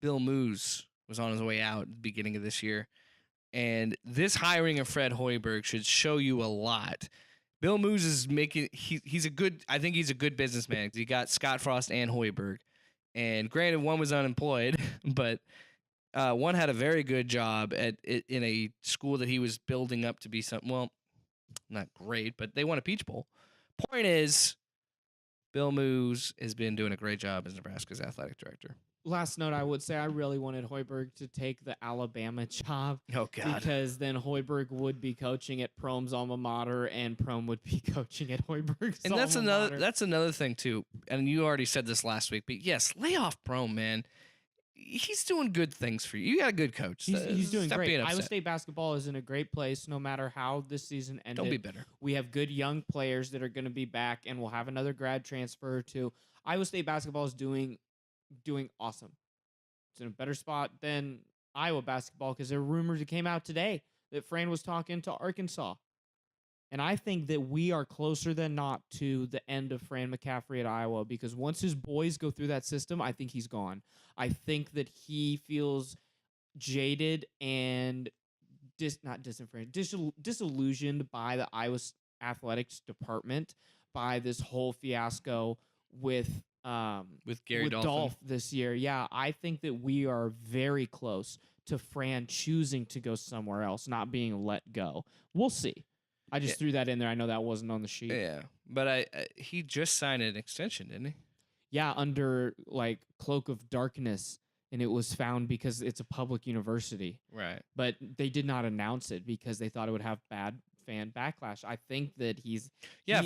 Bill Moose was on his way out at the beginning of this year, and this hiring of Fred Hoiberg should show you a lot. Bill Moose is making. He's a good. I think he's a good businessman. He got Scott Frost and Hoiberg, and granted, one was unemployed, but. One had a very good job in a school that he was building up to be something. Well, not great, but they won a Peach Bowl. Point is, Bill Moose has been doing a great job as Nebraska's athletic director. Last note, I would say I really wanted Hoiberg to take the Alabama job. Oh God! Because then Hoiberg would be coaching at Prome's alma mater, and Prome would be coaching at Hoiberg's. And that's another thing too. And you already said this last week, but yes, lay off Prome, man. He's doing good things for you. You got a good coach. He's doing great. Iowa State basketball is in a great place no matter how this season ended. Don't be bitter. We have good young players that are going to be back, and we'll have another grad transfer too. Iowa State basketball is doing awesome. It's in a better spot than Iowa basketball because there were rumors that came out today that Fran was talking to Arkansas. And I think that we are closer than not to the end of Fran McCaffrey at Iowa because once his boys go through that system, I think he's gone. I think that he feels jaded and disillusioned by the Iowa athletics department by this whole fiasco with Gary Dolph this year. Yeah, I think that we are very close to Fran choosing to go somewhere else, not being let go. We'll see. I just threw that in there. I know that wasn't on the sheet. Yeah, but he just signed an extension, didn't he? Yeah, under like cloak of darkness, and it was found because it's a public university. Right. But they did not announce it because they thought it would have bad fan backlash. I think that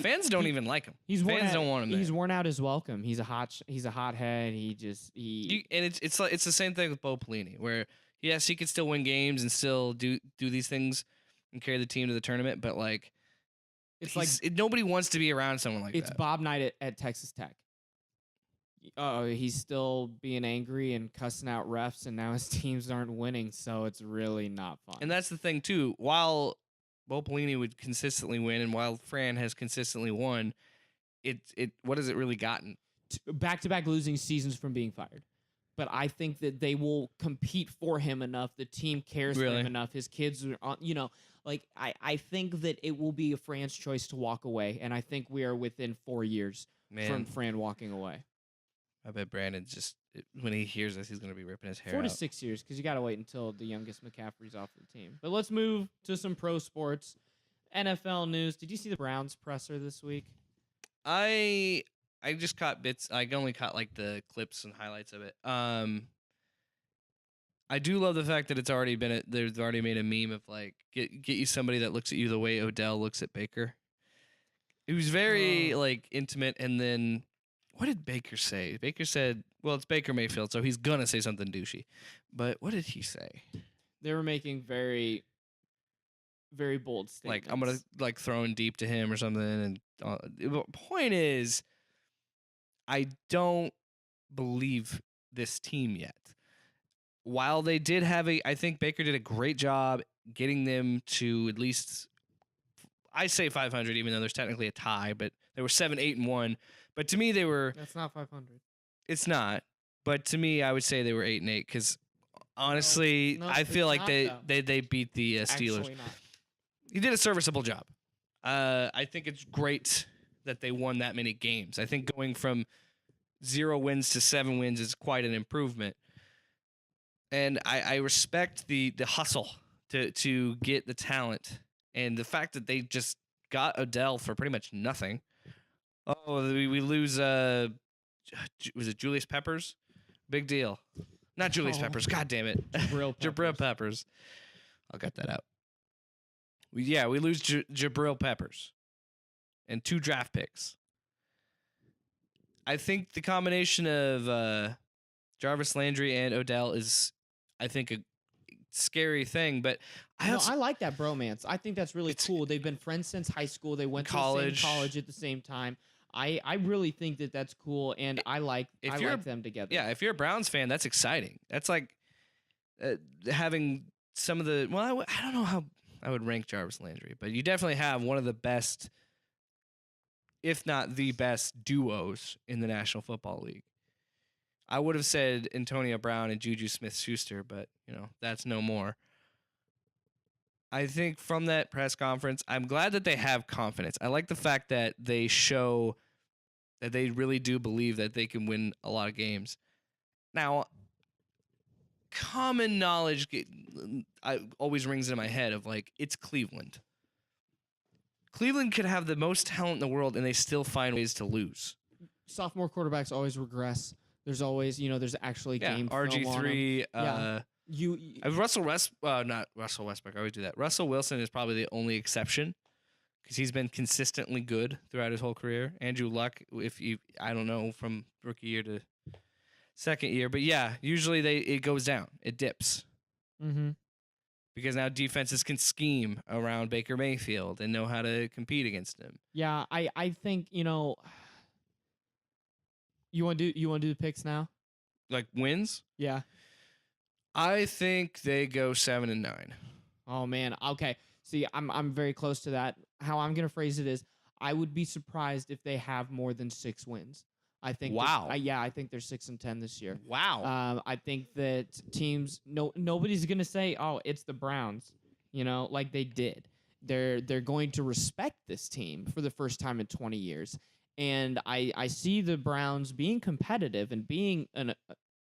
fans don't even like him. Fans don't want him there. He's worn out his welcome. He's a hothead. And it's the same thing with Bo Pelini, where yes, he could still win games and still do these things and carry the team to the tournament, but like nobody wants to be around someone like that. It's Bob Knight at Texas Tech. He's still being angry and cussing out refs, and now his teams aren't winning, so it's really not fun. And that's the thing too. While Bo Pelini would consistently win, and while Fran has consistently won, what has it really gotten? Back-to-back losing seasons from being fired. But I think that they will compete for him enough. The team cares for him enough. His kids are on, I think that it will be a Fran's choice to walk away, and I think we are within 4 years from Fran walking away. I bet Brandon when he hears this, he's going to be ripping his hair 4 to out. 6 years, because you got to wait until the youngest McCaffrey's off the team. But let's move to some pro sports. NFL news. Did you see the Browns presser this week? I just caught bits. I only caught like the clips and highlights of it. I do love the fact that they've already made a meme of like get you somebody that looks at you the way Odell looks at Baker. It was very like intimate. And then what did Baker say? Baker said, "Well, it's Baker Mayfield, so he's gonna say something douchey." But what did he say? They were making very, very bold statements. Like I'm gonna like throwing deep to him or something. And the point is, I don't believe this team yet. While they did I think Baker did a great job getting them to at least, I say 500, even though there's technically a tie, but they were 7-8-1. But to me, they were. That's not 500. It's not. But to me, I would say they were 8-8 because honestly, I feel like they beat the Steelers. Actually not. He did a serviceable job. I think it's great that they won that many games. I think going from 0 wins to 7 wins is quite an improvement. And I respect the hustle to get the talent and the fact that they just got Odell for pretty much nothing. Oh, we lose. Was it Julius Peppers? Big deal. Not Julius Peppers. God damn it. Jabril Peppers. I'll cut that out. We lose Jabril Peppers and 2 draft picks. I think the combination of Jarvis Landry and Odell is, I think, a scary thing. But I like that bromance. I think that's really cool. They've been friends since high school. They went to the same college at the same time. I really think that that's cool, and I like them together. Yeah, if you're a Browns fan, that's exciting. That's like having some of the I don't know how I would rank Jarvis Landry, but you definitely have one of the best, if not the best, duos in the National Football League. I would have said Antonio Brown and Juju Smith-Schuster, but that's no more. I think from that press conference, I'm glad that they have confidence. I like the fact that they show that they really do believe that they can win a lot of games. Now, common knowledge always rings in my head of it's Cleveland. Cleveland could have the most talent in the world and they still find ways to lose. Sophomore quarterbacks always regress. There's always, there's actually game film on RG3. them. Not Russell Westbrook. I always do that. Russell Wilson is probably the only exception because he's been consistently good throughout his whole career. Andrew Luck, I don't know, from rookie year to second year, but yeah, usually it goes down, it dips. Mm-hmm. Because now defenses can scheme around Baker Mayfield and know how to compete against him. Yeah, I think you want to do the picks now? Like wins? Yeah. I think they go 7-9. Oh man. Okay. See, I'm very close to that. How I'm gonna phrase it is, I would be surprised if they have more than 6 wins. I think. Wow. I think they're 6-10 this year. Wow. I think that teams. Nobody's gonna say, "Oh, it's the Browns," like they did. They're going to respect this team for the first time in 20 years, and I see the Browns being competitive and being an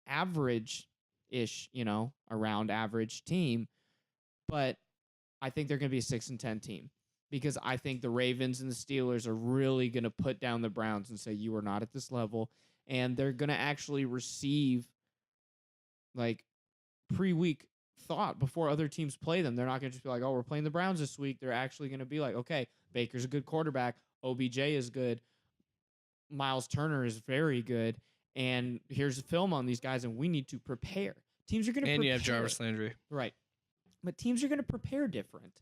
average-ish, around average team, but I think they're gonna be a 6-10 team. Because I think the Ravens and the Steelers are really going to put down the Browns and say, you are not at this level. And they're going to actually receive, pre-week thought before other teams play them. They're not going to just be like, oh, we're playing the Browns this week. They're actually going to be like, okay, Baker's a good quarterback. OBJ is good. Miles Turner is very good. And here's a film on these guys, and we need to prepare. Teams are going to prepare. And you have Jarvis Landry. Right. But teams are going to prepare different.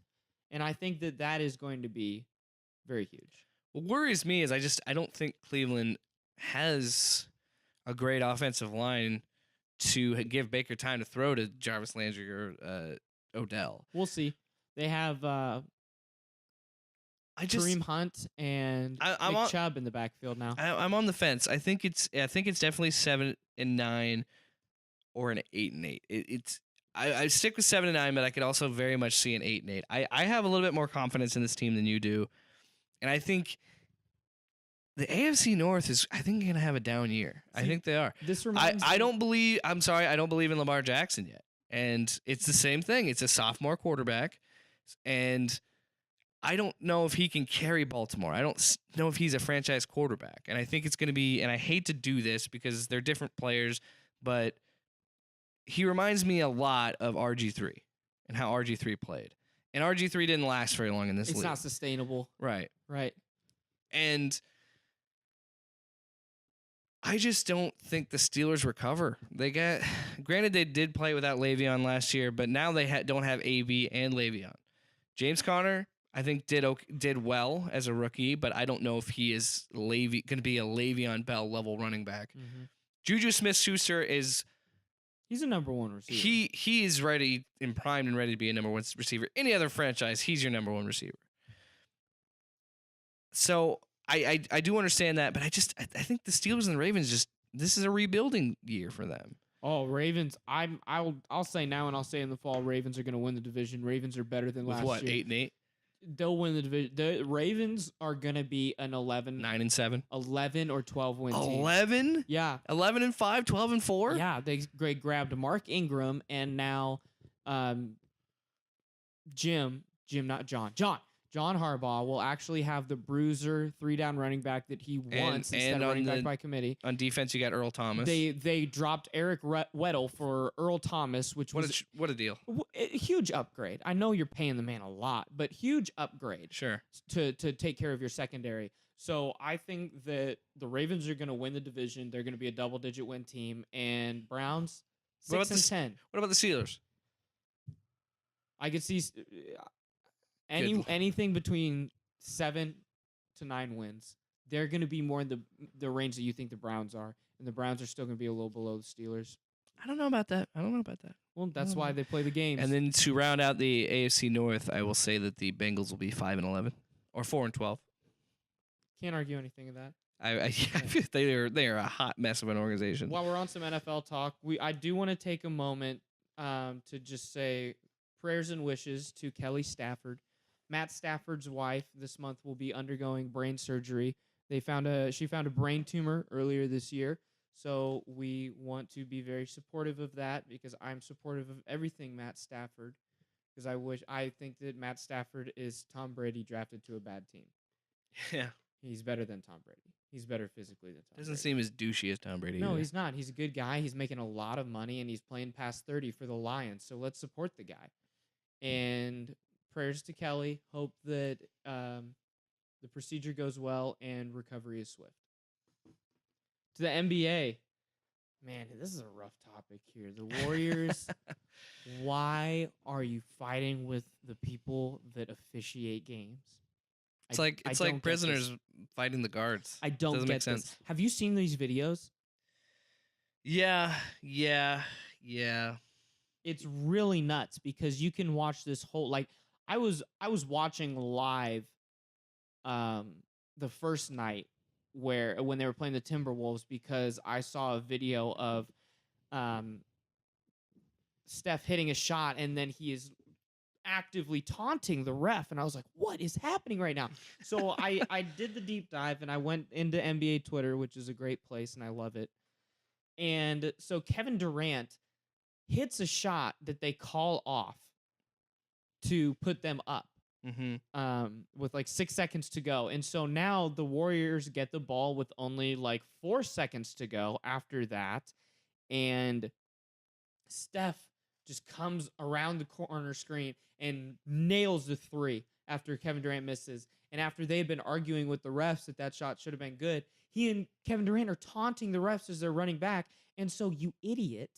And I think that is going to be very huge. What worries me is I don't think Cleveland has a great offensive line to give Baker time to throw to Jarvis Landry or Odell. We'll see. They have Kareem Hunt and Nick Chubb in the backfield now. I'm on the fence. I think it's definitely 7-9 or an 8-8. I stick with 7-9, but I could also very much see an 8-8. I have a little bit more confidence in this team than you do, and I think the AFC North is going to have a down year. See, I think they are. This reminds me. I don't believe in Lamar Jackson yet, and it's the same thing. It's a sophomore quarterback, and I don't know if he can carry Baltimore. I don't know if he's a franchise quarterback, and I think it's going to be. And I hate to do this because they're different players, but he reminds me a lot of RG3 and how RG3 played. And RG3 didn't last very long in this league. It's not sustainable. Right. Right. And I just don't think the Steelers recover. Granted, they did play without Le'Veon last year, but now they don't have AB and Le'Veon. James Conner, I think, did well as a rookie, but I don't know if he is going to be a Le'Veon Bell level running back. Mm-hmm. Juju Smith-Schuster he's a number 1 receiver. He is ready and primed and ready to be a number 1 receiver. Any other franchise, he's your number 1 receiver. So I do understand that, but I think the Steelers and the Ravens this is a rebuilding year for them. Oh, Ravens! I'll say now and I'll say in the fall, Ravens are going to win the division. Ravens are better than last year. With what, 8-8? They'll win the division. The Ravens are going to be an 9-7, 11 or 12 win team. 11? Yeah. 11-5, 12-4? Yeah, they grabbed Mark Ingram and now John Harbaugh will actually have the bruiser 3-down running back that he wants instead of running back by committee. On defense, you got Earl Thomas. They dropped Eric Weddle for Earl Thomas, which was what a deal. A huge upgrade. I know you're paying the man a lot, but huge upgrade. Sure. To take care of your secondary. So I think that the Ravens are going to win the division. They're going to be a double-digit win team, and Browns 6-10. What about the Steelers? I could see anything between 7 to 9 wins. They're going to be more in the range that you think the Browns are, and the Browns are still going to be a little below the Steelers. I don't know about that. Well, that's why they play the games. And then to round out the AFC North, I will say that the Bengals will be 5-11 or 4-12. Can't argue anything of that. They are a hot mess of an organization. While we're on some NFL talk, I do want to take a moment to just say prayers and wishes to Kelly Stafford. Matt Stafford's wife this month will be undergoing brain surgery. She found a brain tumor earlier this year. So we want to be very supportive of that because I'm supportive of everything Matt Stafford. Because I think that Matt Stafford is Tom Brady drafted to a bad team. Yeah. He's better than Tom Brady. He's better physically than Tom Doesn't Brady. seem as douchey as Tom Brady. No, either. he's not. He's a good guy. He's making a lot of money, and he's playing past 30 for the Lions. So let's support the guy. And prayers to Kelly. Hope that the procedure goes well and recovery is swift. To the NBA. Man, this is a rough topic here. The Warriors, why are you fighting with the people that officiate games? It's like prisoners fighting the guards. I don't Doesn't get make sense. this. Have you seen these videos? Yeah. It's really nuts because you can watch this whole I was watching live the first night when they were playing the Timberwolves because I saw a video of Steph hitting a shot and then he is actively taunting the ref and I was like, what is happening right now? So I did the deep dive and I went into NBA Twitter, which is a great place and I love it. And so Kevin Durant hits a shot that they call off to put them up. With 6 seconds to go. And so now the Warriors get the ball with only 4 seconds to go after that. And Steph just comes around the corner screen and nails the three after Kevin Durant misses. And after they've been arguing with the refs that shot should have been good, he and Kevin Durant are taunting the refs as they're running back. And so, you idiot,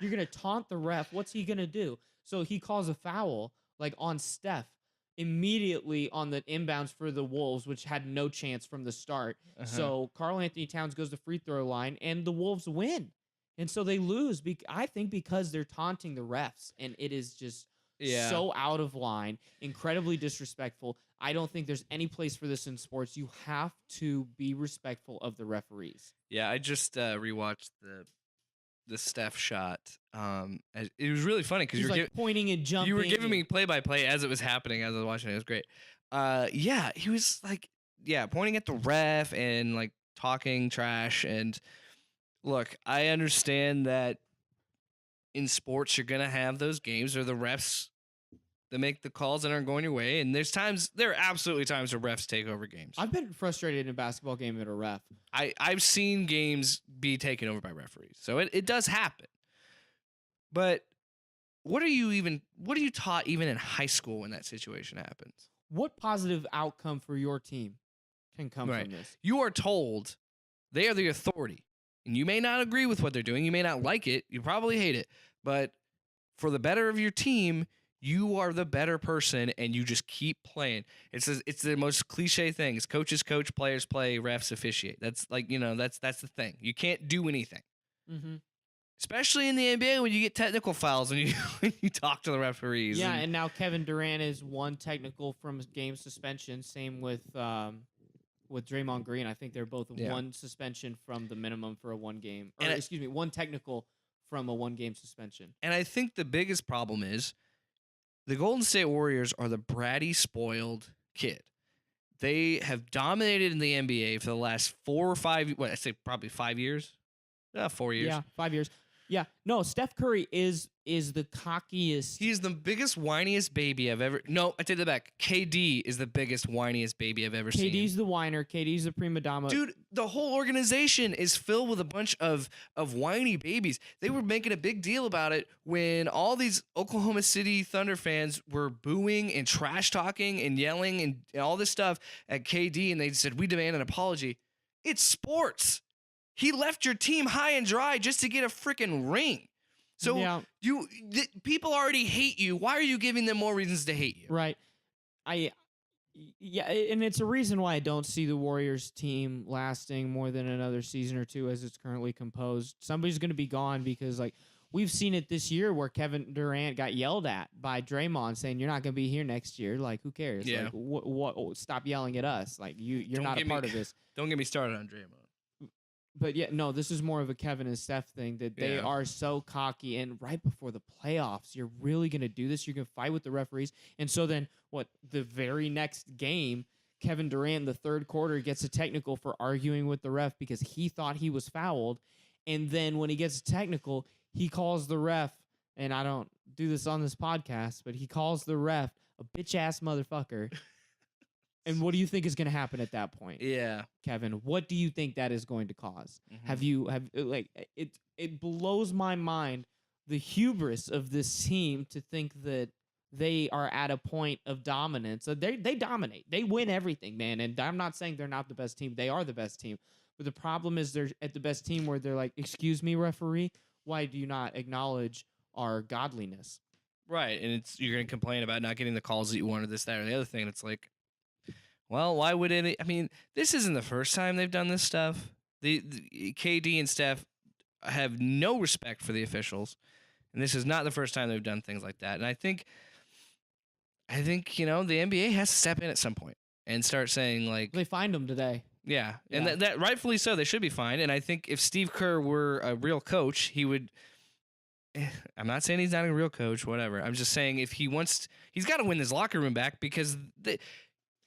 you're going to taunt the ref. What's he going to do? So he calls a foul on Steph. Immediately on the inbounds for the Wolves, which had no chance from the start. So Karl Anthony Towns goes to free throw line, and the Wolves win. And so they lose, I think, because they're taunting the refs, and it is just so out of line, incredibly disrespectful. I don't think there's any place for this in sports. You have to be respectful of the referees. Yeah, I just rewatched the Steph shot. It was really funny because you were pointing and jumping. You were giving me play-by-play as it was happening as I was watching it. It was great. He was pointing at the ref and talking trash. And look, I understand that in sports you're gonna have those games where the refs that make the calls that aren't going your way, and there are absolutely times where refs take over games. I've been frustrated in a basketball game at a ref. I've seen games be taken over by referees, so it does happen. But what are you taught even in high school when that situation happens? What positive outcome for your team can come from this? You are told they are the authority, and you may not agree with what they're doing. You may not like it. You probably hate it, but for the better of your team, you are the better person, and you just keep playing. It's the most cliche thing. It's coaches coach, players play, refs officiate. That's that's the thing. You can't do anything. Mm-hmm. Especially in the NBA when you get technical fouls and you talk to the referees. Yeah, and now Kevin Durant is one technical from game suspension. Same with Draymond Green. I think they're both one suspension from the minimum for a one game. One technical from a 1 game suspension. And I think the biggest problem is the Golden State Warriors are the bratty, spoiled kid. They have dominated in the NBA for the last 4 or 5. I say probably 5 years. 4 years. Yeah, 5 years. Yeah, no, Steph Curry is the cockiest. He's the biggest, whiniest baby I've ever. No, I take that back. KD is the biggest, whiniest baby I've ever seen. KD's the whiner. KD's the prima donna. Dude, the whole organization is filled with a bunch of whiny babies. They were making a big deal about it when all these Oklahoma City Thunder fans were booing and trash talking and yelling and all this stuff at KD, and they said, "We demand an apology." It's sports. He left your team high and dry just to get a freaking ring. So people already hate you. Why are you giving them more reasons to hate you? Right. I Yeah, and it's a reason why I don't see the Warriors team lasting more than another season or two as it's currently composed. Somebody's going to be gone because, like, we've seen it this year where Kevin Durant got yelled at by Draymond saying, "You're not going to be here next year." Like, who cares? Yeah. Like, what? Stop yelling at us. Like, you're Don't not a get me- part of this. Don't get me started on Draymond. But yeah, no, this is more of a Kevin and Steph thing that they Yeah. are so cocky. And right before the playoffs, you're really going to do this? You're going to fight with the referees? And so then, the very next game, Kevin Durant in the third quarter gets a technical for arguing with the ref because he thought he was fouled. And then when he gets a technical, he calls the ref, and I don't do this on this podcast, but he calls the ref a bitch-ass motherfucker. And what do you think is going to happen at that point? Yeah. Kevin, what do you think that is going to cause? Mhm. It blows my mind the hubris of this team to think that they are at a point of dominance. They dominate. They win everything, man. And I'm not saying they're not the best team. They are the best team. But the problem is they're at the best team where they're like, "Excuse me, referee, why do you not acknowledge our godliness?" Right. And you're going to complain about not getting the calls that you wanted, this, that, or the other thing. And it's like, well, why would any? I mean, this isn't the first time they've done this stuff. The KD and Steph have no respect for the officials, and this is not the first time they've done things like that. And I think the NBA has to step in at some point and start saying, like, They fined them today. yeah, and Yeah. that rightfully so, they should be fined. And I think if Steve Kerr were a real coach, he would. I'm not saying he's not a real coach, whatever. I'm just saying if he wants, he's got to win this locker room back because the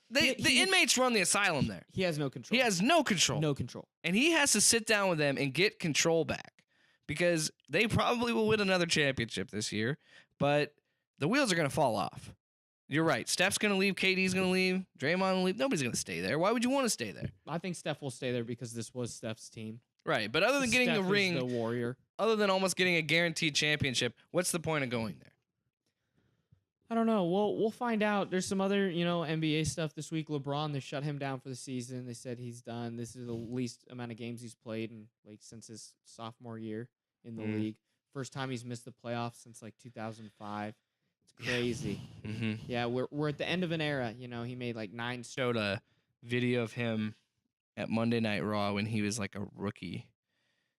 inmates run the asylum there. He has no control. He has no control. no control. And he has to sit down with them and get control back because they probably will win another championship this year, but the wheels are going to fall off. You're right. Steph's going to leave. KD's going to leave. Draymond will leave. Nobody's going to stay there. Why would you want to stay there? I think Steph will stay there because this was Steph's team. Right. But other than getting Steph a is ring, the warrior. other than almost getting a guaranteed championship, what's the point of going there? I don't know. We'll find out. There's some other, NBA stuff this week. LeBron, they shut him down for the season. They said he's done. This is the least amount of games he's played in since his sophomore year in the league. First time he's missed the playoffs since 2005. It's crazy. Mm-hmm. Yeah, we're at the end of an era. He made 9 Showed a video of him at Monday Night Raw when he was like a rookie,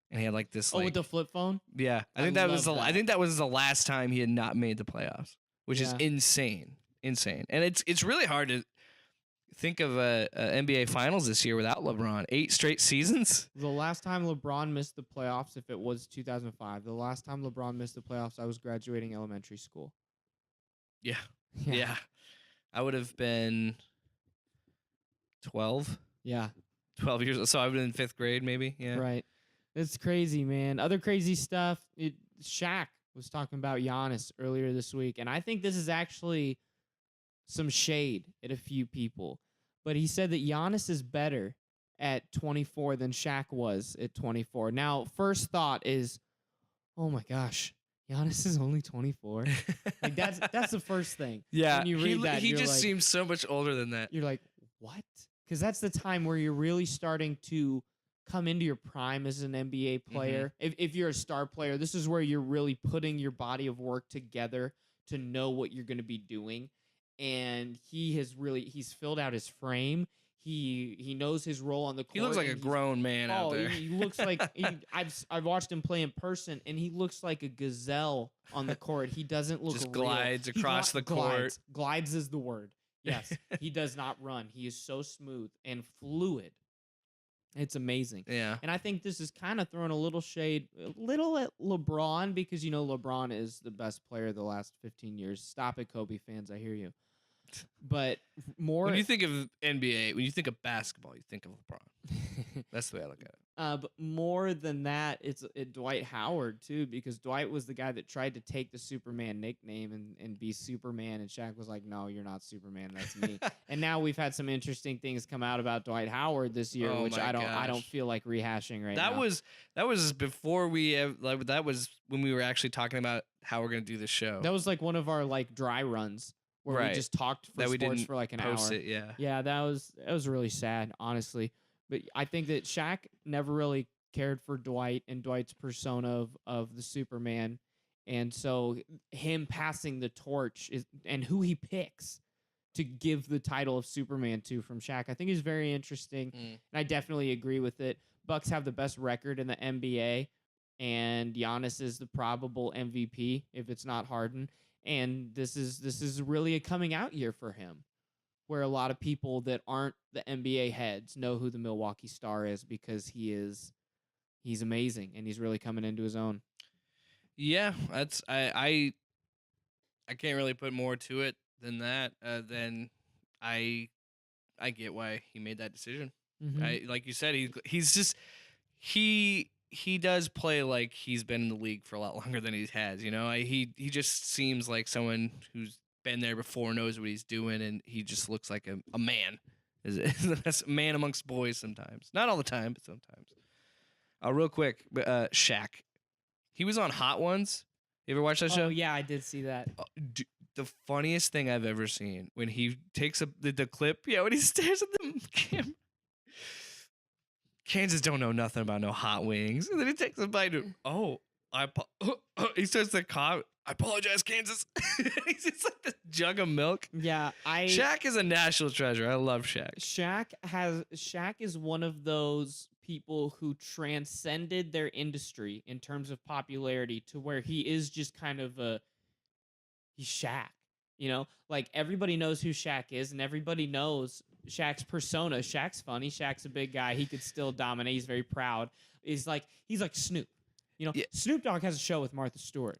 and he had this. with the flip phone. Yeah, I think that was the last time he had not made the playoffs, which is insane. And it's really hard to think of a NBA Finals this year without LeBron. 8 straight seasons. The last time LeBron missed the playoffs, if it was 2005, the last time LeBron missed the playoffs, I was graduating elementary school. Yeah. I would have been 12. Yeah. 12 years old. So I would have been in 5th grade, maybe. Yeah. Right. It's crazy, man. Other crazy stuff. Shaq was talking about Giannis earlier this week, and I think this is actually some shade at a few people. But he said that Giannis is better at 24 than Shaq was at 24. Now, first thought is, oh my gosh, Giannis is only 24. That's the first thing. Yeah. When you read that, he you're just like, seems so much older than that. You're like, what? Because that's the time where you're really starting to come into your prime as an NBA player. If you're a star player, this is where you're really putting your body of work together to know what you're going to be doing. And he's filled out his frame. He knows his role on the court. He looks like a grown man out there. He looks like I've watched him play in person, and he looks like a gazelle on the court. He doesn't look just real. glides He across the court. Glides is the word. Yes, he does not run. He is so smooth and fluid. It's amazing. Yeah. And I think this is kind of throwing a little shade, a little at LeBron, because LeBron is the best player of the last 15 years. Stop it, Kobe fans. I hear you. But more When you think of NBA, when you think of basketball, you think of LeBron. That's the way I look at it. But more than that, it's Dwight Howard too, because Dwight was the guy that tried to take the Superman nickname and be Superman, and Shaq was like, "No, you're not Superman. That's me." And now we've had some interesting things come out about Dwight Howard this year, which I don't feel like rehashing right now. That was before we that was when we were actually talking about how we're gonna do this show. That was one of our dry runs where we just talked for that we sports didn't for an post hour. it, yeah. Yeah, that was really sad, honestly. But I think that Shaq never really cared for Dwight and Dwight's persona of the Superman. And so him passing the torch and who he picks to give the title of Superman to from Shaq. I think is very interesting, and I definitely agree with it. Bucks have the best record in the NBA, and Giannis is the probable MVP if it's not Harden. And this is really a coming out year for him, where a lot of people that aren't the NBA heads know who the Milwaukee Star is because he's amazing and he's really coming into his own. Yeah, that's I can't really put more to it than that. Then I get why he made that decision. Like you said, he's just he does play like he's been in the league for a lot longer than he has. You know, he just seems like someone who's been there before, knows what he's doing, and he just looks like a man. Is the best man amongst boys sometimes. Not all the time, but sometimes. Real quick, Shaq. He was on Hot Ones. You ever watch that show? Oh yeah, I did see that. The funniest thing I've ever seen when he takes the clip, when he stares at the camera. Kansas don't know nothing about no hot wings. And then he takes a bite of, he starts to cough. I apologize, Kansas. He's just like this jug of milk. Yeah, Shaq is a national treasure. I love Shaq. Shaq is one of those people who transcended their industry in terms of popularity to where he is just kind of he's Shaq. You know, like everybody knows who Shaq is, and everybody knows Shaq's persona. Shaq's funny. Shaq's a big guy. He could still dominate. He's very proud. He's like Snoop. You know, Snoop Dogg has a show with Martha Stewart.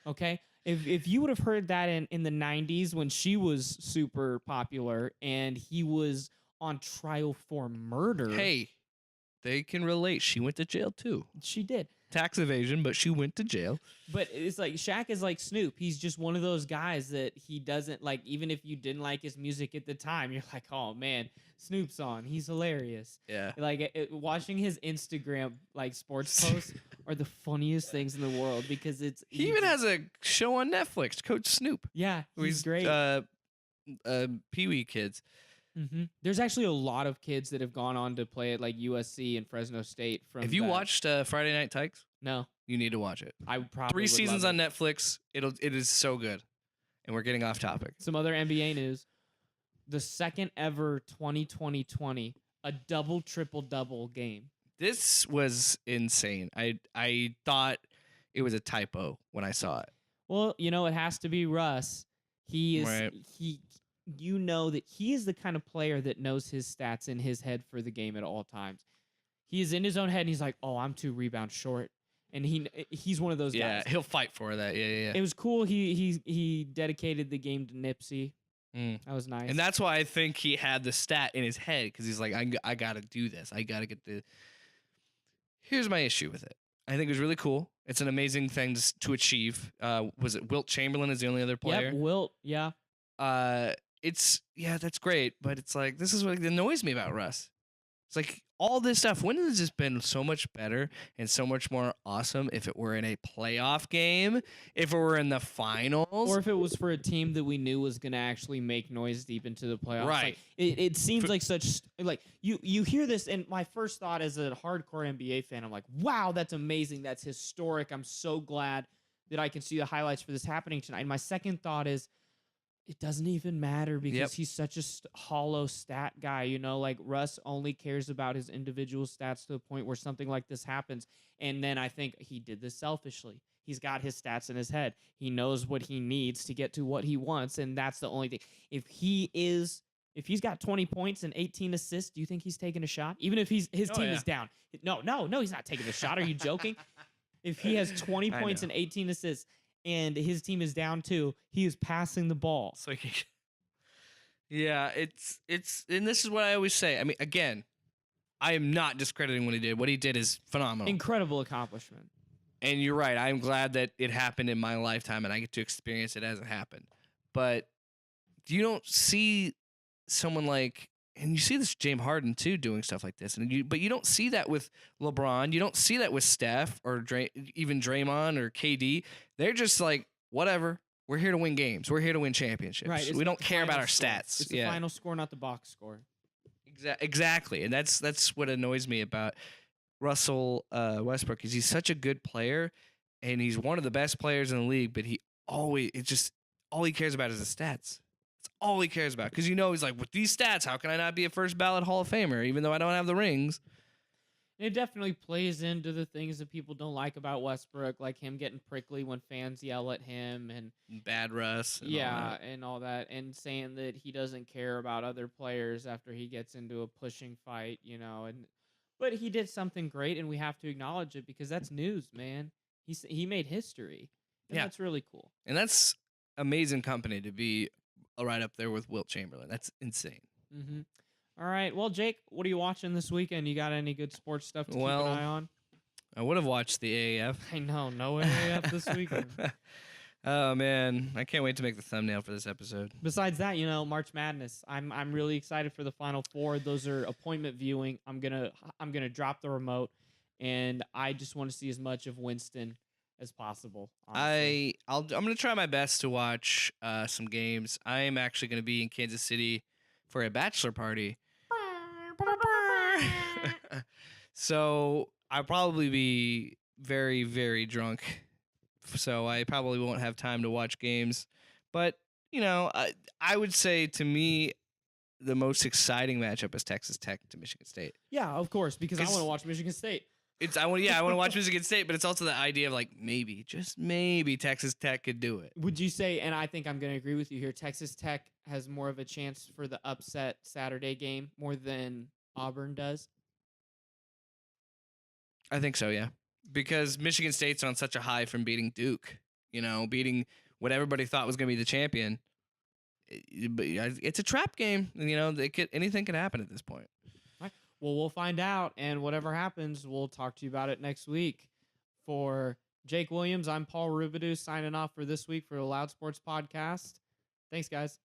Okay, if you would have heard that in the '90s when she was super popular and he was on trial for murder. Hey, they can relate. She went to jail too. She did. Tax evasion, but she went to jail. But it's like Shaq is like Snoop. He's just one of those guys that he doesn't like. Even if you didn't like his music at the time, you're like, oh man, Snoop's on. He's hilarious. Yeah. Like watching his Instagram like sports posts are the funniest things in the world because he even has a show on Netflix, Coach Snoop. Yeah, he's great. Pee-wee kids. Mm-hmm. There's actually a lot of kids that have gone on to play at like USC and Fresno State. Have you watched Friday Night Tykes? No. You need to watch it. I would probably 3 seasons on Netflix. It is so good. And we're getting off topic. Some other NBA news. The second ever 2020 a double triple double game. This was insane. I thought it was a typo when I saw it. Well, you know, it has to be Russ. He is Right. You know that he is the kind of player that knows his stats in his head for the game at all times. He is in his own head and he's like, "Oh, I'm 2 rebounds short." And he's one of those guys. Yeah, he'll fight for that. Yeah. It was cool. He dedicated the game to Nipsey. That was nice. And that's why I think he had the stat in his head because he's like, I got to do this. I got to get the. Here's my issue with it. I think it was really cool. It's an amazing thing to achieve. Was it Wilt Chamberlain is the only other player? Yep, Wilt. Yeah. That's great, but it's like this is what annoys me about Russ. It's like all this stuff. Wouldn't it have just been so much better and so much more awesome if it were in a playoff game, if it were in the finals, or if it was for a team that we knew was going to actually make noise deep into the playoffs? Right. Like, it seems like such like you hear this, and my first thought as a hardcore NBA fan, I'm like, wow, that's amazing, that's historic. I'm so glad that I can see the highlights for this happening tonight. And my second thought is, it doesn't even matter because he's such a hollow stat guy, you know, like Russ only cares about his individual stats to the point where something like this happens. And then I think he did this selfishly. He's got his stats in his head. He knows what he needs to get to what he wants. And that's the only thing. If he's got 20 points and 18 assists, do you think he's taking a shot? Even if his team is down. No, he's not taking a shot. Are you joking? If he has 20 points and 18 assists, and his team is down 2, he is passing the ball. So it's and this is what I always say. I mean, again, I am not discrediting what he did. What he did is phenomenal. Incredible accomplishment. And you're right. I'm glad that it happened in my lifetime and I get to experience it as it happened. But you don't see someone like, and you see this James Harden too doing stuff like this, but you don't see that with LeBron. You don't see that with Steph or even Draymond or KD. They're just like, whatever. We're here to win games. We're here to win championships. Right. We don't care about our score. stats. It's the final score, not the box score. Exactly, and that's what annoys me about Russell Westbrook. Is he's such a good player, and he's one of the best players in the league. But all he cares about is the stats. That's all he cares about. Because he's like, with these stats, how can I not be a first ballot Hall of Famer, even though I don't have the rings? It definitely plays into the things that people don't like about Westbrook, like him getting prickly when fans yell at him and Bad Russ. And all that, and saying that he doesn't care about other players after he gets into a pushing fight, but he did something great, and we have to acknowledge it because that's news, man. He made history, and that's really cool. And that's amazing company to be right up there with Wilt Chamberlain. That's insane. Mm-hmm. All right. Well, Jake, what are you watching this weekend? You got any good sports stuff to keep an eye on? I would have watched the AAF. I know. No AAF this weekend. Oh, man. I can't wait to make the thumbnail for this episode. Besides that, March Madness. I'm really excited for the Final Four. Those are appointment viewing. I'm gonna drop the remote, and I just want to see as much of Winston as possible. Honestly. I'm gonna try my best to watch some games. I am actually gonna be in Kansas City for a bachelor party. So I'll probably be very, very drunk. So I probably won't have time to watch games. But, I would say to me, the most exciting matchup is Texas Tech to Michigan State. Yeah, of course, because I want to watch Michigan State. I want to watch Michigan State, but it's also the idea of like maybe, just maybe, Texas Tech could do it. Would you say, and I think I'm going to agree with you here, Texas Tech has more of a chance for the upset Saturday game more than Auburn does? I think so, yeah. Because Michigan State's on such a high from beating Duke, beating what everybody thought was going to be the champion. It's a trap game. Anything can happen at this point. Well, we'll find out, and whatever happens, we'll talk to you about it next week. For Jake Williams, I'm Paul Rubidoux signing off for this week for the Loud Sports Podcast. Thanks, guys.